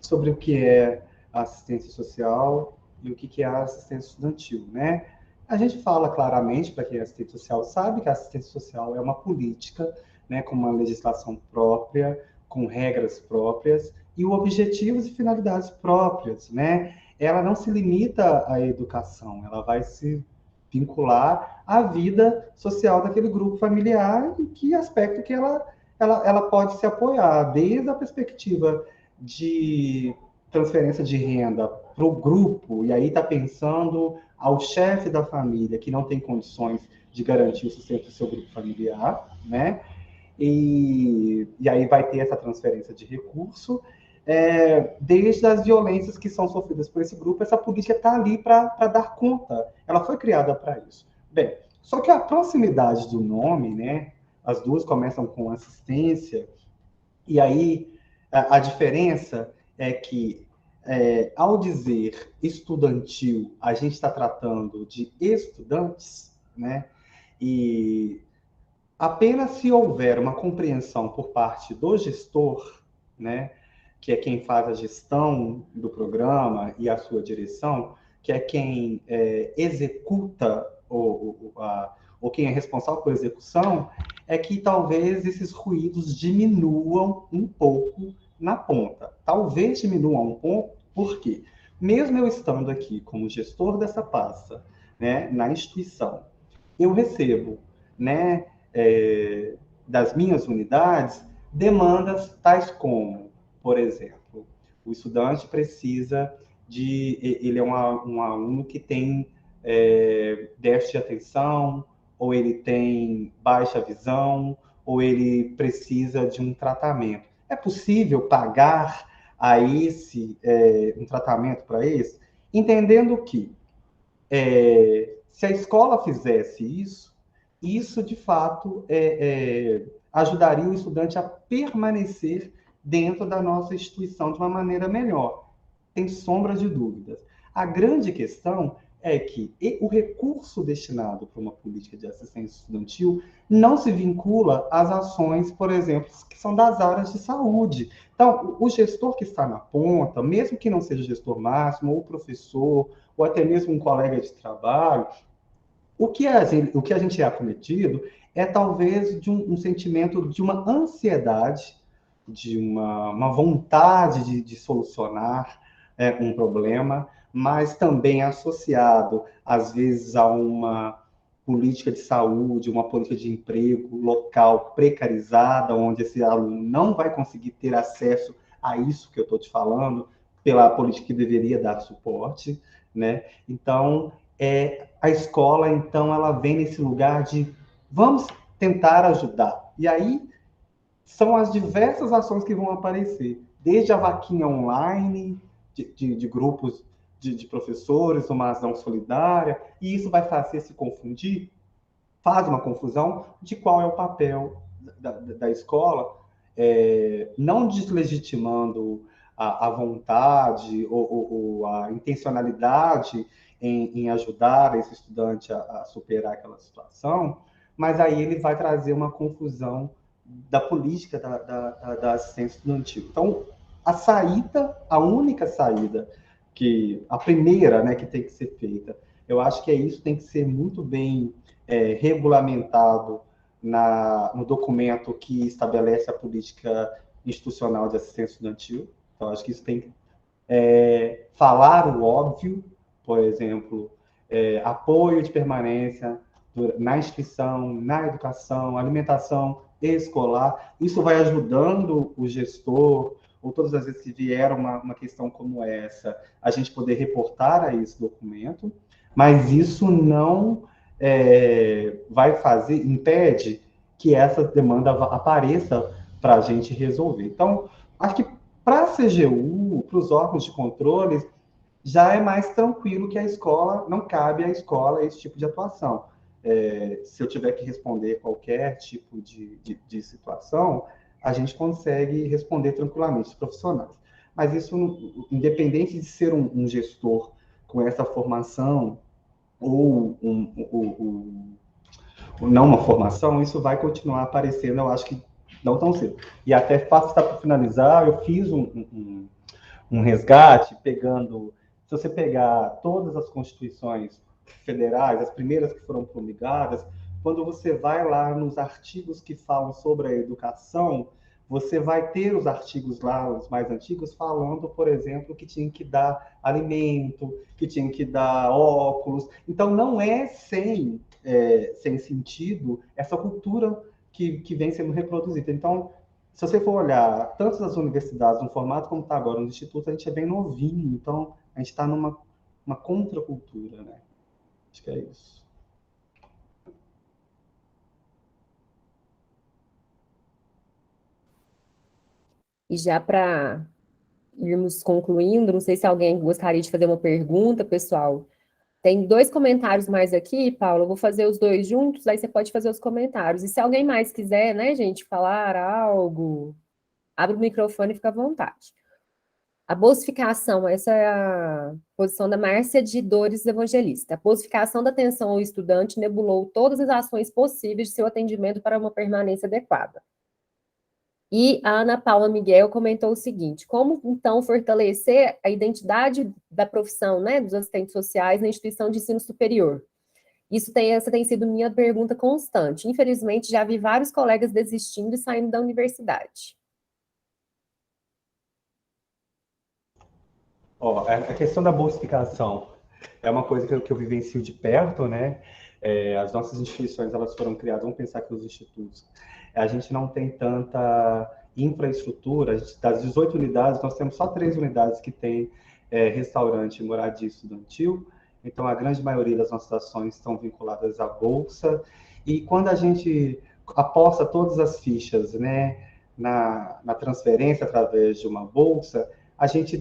sobre o que é a assistência social e o que é a assistência estudantil, né? A gente fala claramente, para quem é assistente social, sabe que a assistência social é uma política, né, com uma legislação própria, com regras próprias e objetivos e finalidades próprias, né? Ela não se limita à educação, ela vai se vincular à vida social daquele grupo familiar e que aspecto que ela pode se apoiar, desde a perspectiva de transferência de renda para o grupo, e aí está pensando ao chefe da família que não tem condições de garantir o sustento do seu grupo familiar, né? E aí vai ter essa transferência de recurso, desde as violências que são sofridas por esse grupo, essa política está ali para dar conta, ela foi criada para isso. Bem, só que a proximidade do nome, né, as duas começam com assistência, e aí a diferença é que, ao dizer estudantil, a gente está tratando de estudantes, né, e apenas se houver uma compreensão por parte do gestor, né, que é quem faz a gestão do programa e a sua direção, que é quem executa ou quem é responsável por execução, é que talvez esses ruídos diminuam um pouco na ponta. Talvez diminuam um pouco, por quê? Mesmo eu estando aqui como gestor dessa pasta, né, na instituição, eu recebo, né, das minhas unidades, demandas tais como, por exemplo, o estudante precisa ele é um aluno que tem déficit de atenção, ou ele tem baixa visão, ou ele precisa de um tratamento. É possível pagar a um tratamento para esse? Entendendo que se a escola fizesse isso de fato ajudaria o estudante a permanecer dentro da nossa instituição de uma maneira melhor. Tem sombra de dúvidas. A grande questão é que o recurso destinado para uma política de assistência estudantil não se vincula às ações, por exemplo, que são das áreas de saúde. Então, o gestor que está na ponta, mesmo que não seja o gestor máximo, ou o professor, ou até mesmo um colega de trabalho, o que a gente é acometido é talvez de um sentimento de uma ansiedade, de uma vontade de solucionar um problema, mas também associado, às vezes, a uma política de saúde, uma política de emprego local precarizada, onde esse aluno não vai conseguir ter acesso a isso que eu estou te falando, pela política que deveria dar suporte, né? Então, a escola, então, ela vem nesse lugar de vamos tentar ajudar. E aí são as diversas ações que vão aparecer, desde a vaquinha online, de grupos de professores, uma ação solidária, e isso vai fazer se confundir, faz uma confusão de qual é o papel da escola, não deslegitimando a vontade ou a intencionalidade em ajudar esse estudante a superar aquela situação, mas aí ele vai trazer uma confusão da política da assistência estudantil. Então, a única saída, a primeira, né, que tem que ser feita, eu acho que isso tem que ser muito bem regulamentado no documento que estabelece a política institucional de assistência estudantil. Então, acho que isso tem que falar o óbvio, por exemplo, apoio de permanência na inscrição, na educação, alimentação escolar. Isso vai ajudando o gestor, ou todas as vezes que vier uma questão como essa, a gente poder reportar a esse documento, mas isso não impede que essa demanda apareça para a gente resolver. Então, acho que para a CGU, para os órgãos de controle, já é mais tranquilo que a escola, não cabe à escola esse tipo de atuação. Se eu tiver que responder qualquer tipo de situação, a gente consegue responder tranquilamente, os profissionais. Mas isso, independente de ser um gestor com essa formação ou não uma formação, isso vai continuar aparecendo, eu acho que não tão cedo. E até para finalizar, eu fiz um resgate pegando, se você pegar todas as constituições federais, as primeiras que foram promulgadas, quando você vai lá nos artigos que falam sobre a educação, você vai ter os artigos lá, os mais antigos, falando, por exemplo, que tinha que dar alimento, que tinha que dar óculos. Então, não é sem sentido essa cultura que vem sendo reproduzida. Então, se você for olhar, tanto nas universidades, no formato como está agora, no instituto, a gente é bem novinho. Então, a gente está numa contracultura, né? Acho que é isso. E já para irmos concluindo, não sei se alguém gostaria de fazer uma pergunta, pessoal. Tem 2 comentários mais aqui, Paulo, eu vou fazer os 2 juntos, aí você pode fazer os comentários. E se alguém mais quiser, né, gente, falar algo, abre o microfone e fica à vontade. A bolsificação, essa é a posição da Márcia de Dores Evangelista. A bolsificação da atenção ao estudante nebulou todas as ações possíveis de seu atendimento para uma permanência adequada. E a Ana Paula Miguel comentou o seguinte: como, então, fortalecer a identidade da profissão, né, dos assistentes sociais na instituição de ensino superior? Essa tem sido minha pergunta constante. Infelizmente, já vi vários colegas desistindo e saindo da universidade. A questão da bolsificação é uma coisa que eu vivencio de perto, né? As nossas instituições, elas foram criadas, vamos pensar que os institutos, a gente não tem tanta infraestrutura, das 18 unidades, nós temos só 3 unidades que tem restaurante e moradia estudantil, então a grande maioria das nossas ações estão vinculadas à bolsa, e quando a gente aposta todas as fichas, né, na transferência através de uma bolsa, a gente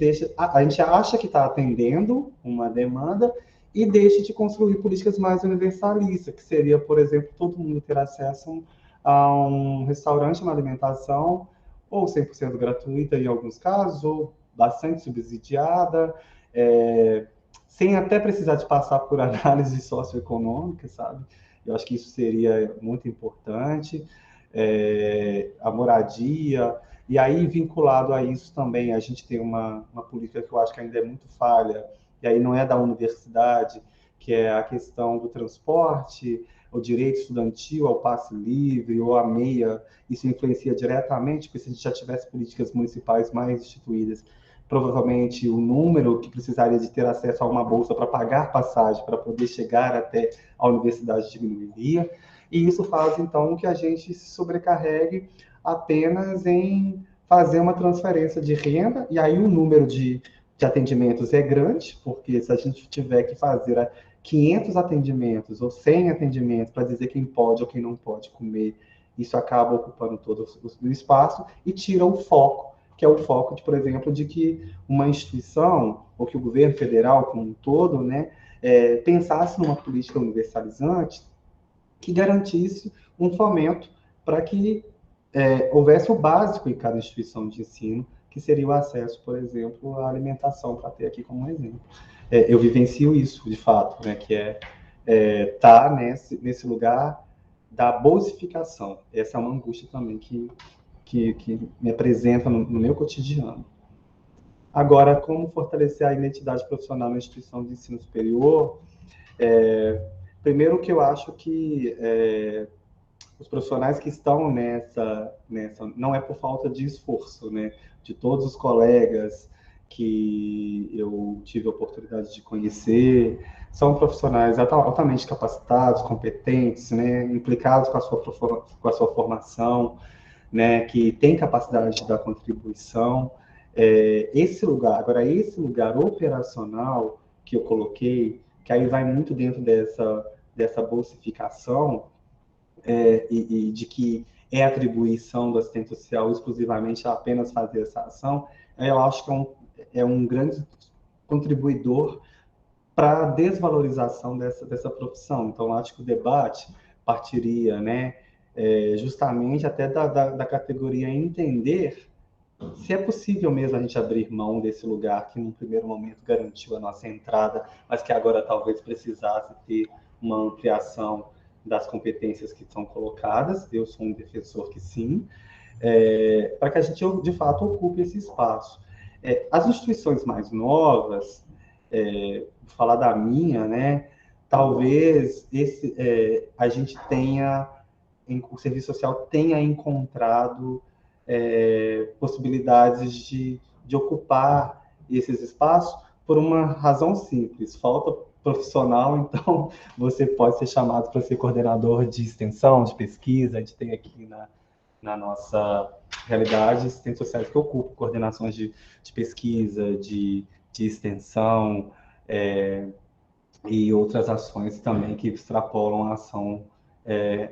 acha que está atendendo uma demanda e deixa de construir políticas mais universalistas, que seria, por exemplo, todo mundo ter acesso a um restaurante, uma alimentação, ou 100% gratuita em alguns casos, ou bastante subsidiada, sem até precisar de passar por análise socioeconômica, sabe? Eu acho que isso seria muito importante. A moradia, e aí vinculado a isso também, a gente tem uma política que eu acho que ainda é muito falha, e aí não é da universidade, que é a questão do transporte, o direito estudantil ao passe livre ou à meia. Isso influencia diretamente, porque se a gente já tivesse políticas municipais mais instituídas, provavelmente o número que precisaria de ter acesso a uma bolsa para pagar passagem, para poder chegar até a universidade diminuiria, e isso faz, então, que a gente se sobrecarregue apenas em fazer uma transferência de renda, e aí o número de atendimentos é grande, porque se a gente tiver que fazer 500 atendimentos ou 100 atendimentos para dizer quem pode ou quem não pode comer, isso acaba ocupando todo o espaço e tira o foco, que é o foco, por exemplo, de que uma instituição, ou que o governo federal como um todo, né, pensasse numa política universalizante que garantisse um fomento para que houvesse o básico em cada instituição de ensino, que seria o acesso, por exemplo, à alimentação, para ter aqui como um exemplo. Eu vivencio isso, de fato, né, que tá nesse lugar da bolsificação. Essa é uma angústia também que me apresenta no meu cotidiano. Agora, como fortalecer a identidade profissional na instituição de ensino superior? Primeiro que eu acho que os profissionais que estão nessa, não é por falta de esforço, né? De todos os colegas que eu tive a oportunidade de conhecer, são profissionais altamente capacitados, competentes, né? Implicados com a sua formação, né? Que têm capacidade de dar contribuição. Esse lugar operacional que eu coloquei, que aí vai muito dentro dessa bolsificação, e de que é atribuição do assistente social exclusivamente a apenas fazer essa ação, eu acho que é um grande contribuidor para a desvalorização dessa profissão. Então, acho que o debate partiria, né, justamente até da categoria entender se é possível mesmo a gente abrir mão desse lugar que, num primeiro momento, garantiu a nossa entrada, mas que agora talvez precisasse ter uma ampliação das competências que são colocadas. Eu sou um defensor que sim, para que a gente, de fato, ocupe esse espaço. As instituições mais novas, vou falar da minha, né? Talvez a gente tenha, o serviço social tenha encontrado possibilidades de ocupar esses espaços por uma razão simples: falta profissional. Então você pode ser chamado para ser coordenador de extensão, de pesquisa. A gente tem aqui na nossa realidade assistentes sociais que ocupam coordenações de pesquisa, de extensão, e outras ações também que extrapolam a ação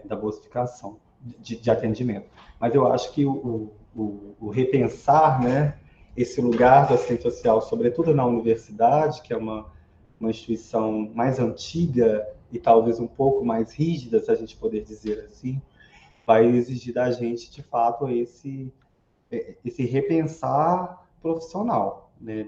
da bolsificação de atendimento. Mas eu acho que o repensar, né, esse lugar do assistente social, sobretudo na universidade, que é uma instituição mais antiga e talvez um pouco mais rígida, se a gente poder dizer assim, vai exigir da gente, de fato, esse repensar profissional, né?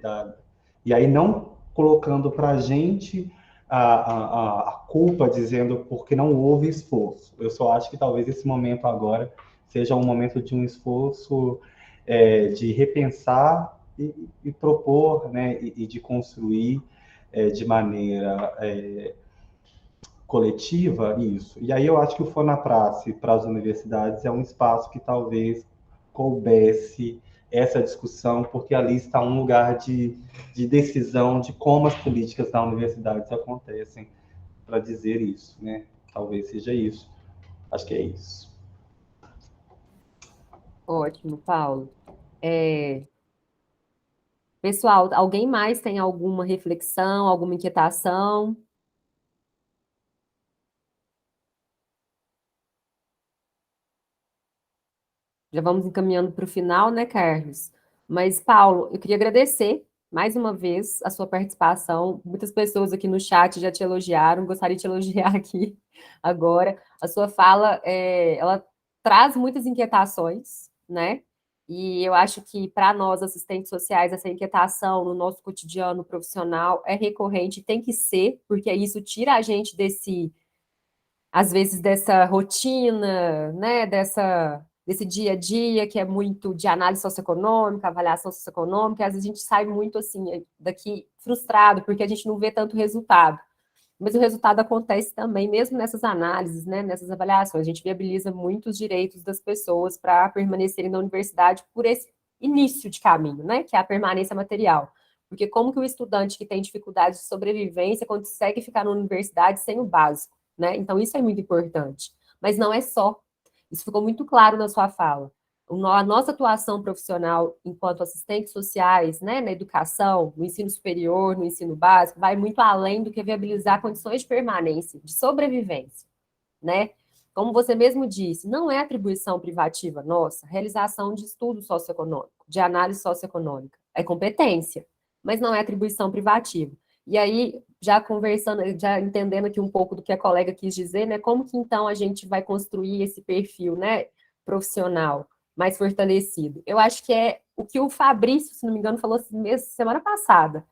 E aí não colocando para a gente a culpa, dizendo porque não houve esforço. Eu só acho que talvez esse momento agora seja um momento de um esforço de repensar e propor, né? E de construir de maneira coletiva isso. E aí eu acho que o Fonaprace para as universidades é um espaço que talvez coubesse essa discussão, porque ali está um lugar de decisão de como as políticas da universidade acontecem, para dizer isso, né? Talvez seja isso. Acho que é isso. Ótimo, Paulo. Pessoal, alguém mais tem alguma reflexão, alguma inquietação? Já vamos encaminhando para o final, né, Carlos? Mas, Paulo, eu queria agradecer mais uma vez a sua participação. Muitas pessoas aqui no chat já te elogiaram, gostaria de te elogiar aqui agora. A sua fala, ela traz muitas inquietações, né? E eu acho que, para nós, assistentes sociais, essa inquietação no nosso cotidiano profissional é recorrente, tem que ser, porque isso tira a gente às vezes, dessa rotina, né, desse dia a dia, que é muito de análise socioeconômica, avaliação socioeconômica, às vezes a gente sai muito, assim, daqui frustrado, porque a gente não vê tanto resultado. Mas o resultado acontece também, mesmo nessas análises, né, nessas avaliações. A gente viabiliza muitos direitos das pessoas para permanecerem na universidade por esse início de caminho, né, que é a permanência material. Porque como que o estudante que tem dificuldade de sobrevivência consegue ficar na universidade sem o básico, né? Então isso é muito importante. Mas não é só. Isso ficou muito claro na sua fala. A nossa atuação profissional enquanto assistentes sociais, né, na educação, no ensino superior, no ensino básico, vai muito além do que viabilizar condições de permanência, de sobrevivência, né? Como você mesmo disse, não é atribuição privativa nossa, realização de estudo socioeconômico, de análise socioeconômica, é competência, mas não é atribuição privativa. E aí, já conversando, já entendendo aqui um pouco do que a colega quis dizer, né, como que então a gente vai construir esse perfil, né, profissional mais fortalecido? Eu acho que é o que o Fabrício, se não me engano, falou semana passada,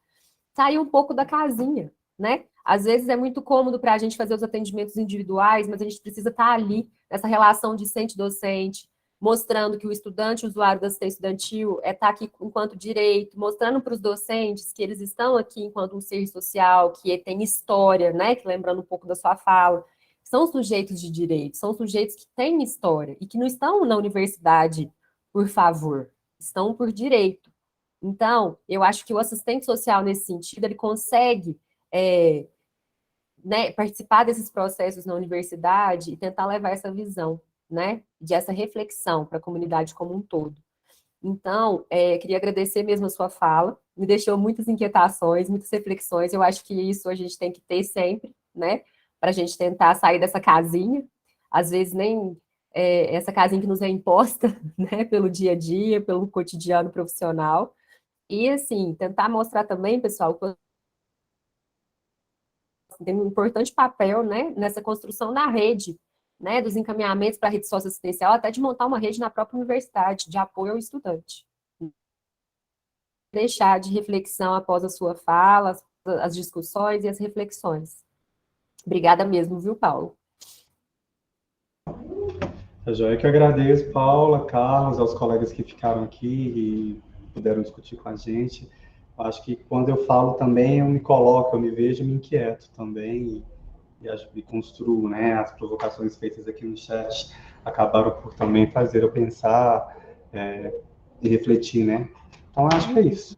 sair um pouco da casinha, né? Às vezes é muito cômodo para a gente fazer os atendimentos individuais, mas a gente precisa estar ali, nessa relação discente-docente, mostrando que o estudante, o usuário da assistência estudantil, está aqui enquanto direito, mostrando para os docentes que eles estão aqui enquanto um ser social, que tem história, né? Que lembrando um pouco da sua fala, são sujeitos de direito, são sujeitos que têm história e que não estão na universidade por favor, estão por direito. Então, eu acho que o assistente social, nesse sentido, ele consegue né, participar desses processos na universidade e tentar levar essa visão, né, de essa reflexão para a comunidade como um todo. Então, queria agradecer mesmo a sua fala, me deixou muitas inquietações, muitas reflexões, eu acho que isso a gente tem que ter sempre, né, para a gente tentar sair dessa casinha, às vezes nem essa casinha que nos é imposta, né, pelo dia a dia, pelo cotidiano profissional, e, assim, tentar mostrar também, pessoal, que tem um importante papel, né, nessa construção da rede, né, dos encaminhamentos para a rede socioassistencial, até de montar uma rede na própria universidade, de apoio ao estudante. Deixar de reflexão após a sua fala, as discussões e as reflexões. Obrigada mesmo, viu, Paulo? Tá joia, que eu agradeço, Paula, Carlos, aos colegas que ficaram aqui e puderam discutir com a gente. Acho que quando eu falo também, eu me coloco, eu me vejo, me inquieto também e construo, né? As provocações feitas aqui no chat acabaram por também fazer eu pensar e refletir, né? Então, acho que é isso.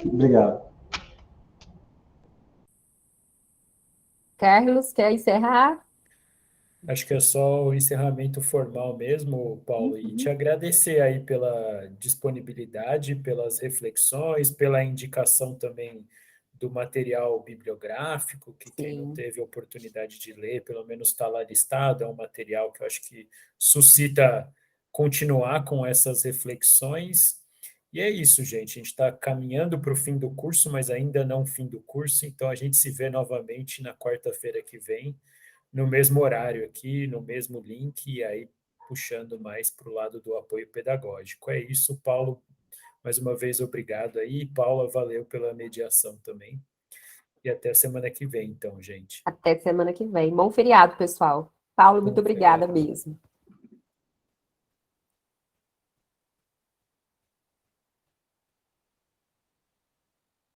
Obrigado. Carlos, quer encerrar? Acho que é só o encerramento formal mesmo, Paulo, e te agradecer aí pela disponibilidade, pelas reflexões, pela indicação também do material bibliográfico, que quem não Sim. teve oportunidade de ler, pelo menos está lá listado, é um material que eu acho que suscita continuar com essas reflexões. E é isso, gente, a gente está caminhando para o fim do curso, mas ainda não o fim do curso, então a gente se vê novamente na quarta-feira que vem, no mesmo horário aqui, no mesmo link, e aí puxando mais para o lado do apoio pedagógico. É isso, Paulo. Mais uma vez, obrigado aí. Paula, valeu pela mediação também. E até semana que vem, então, gente. Até semana que vem. Bom feriado, pessoal. Paulo, muito Bom obrigada feriado. mesmo.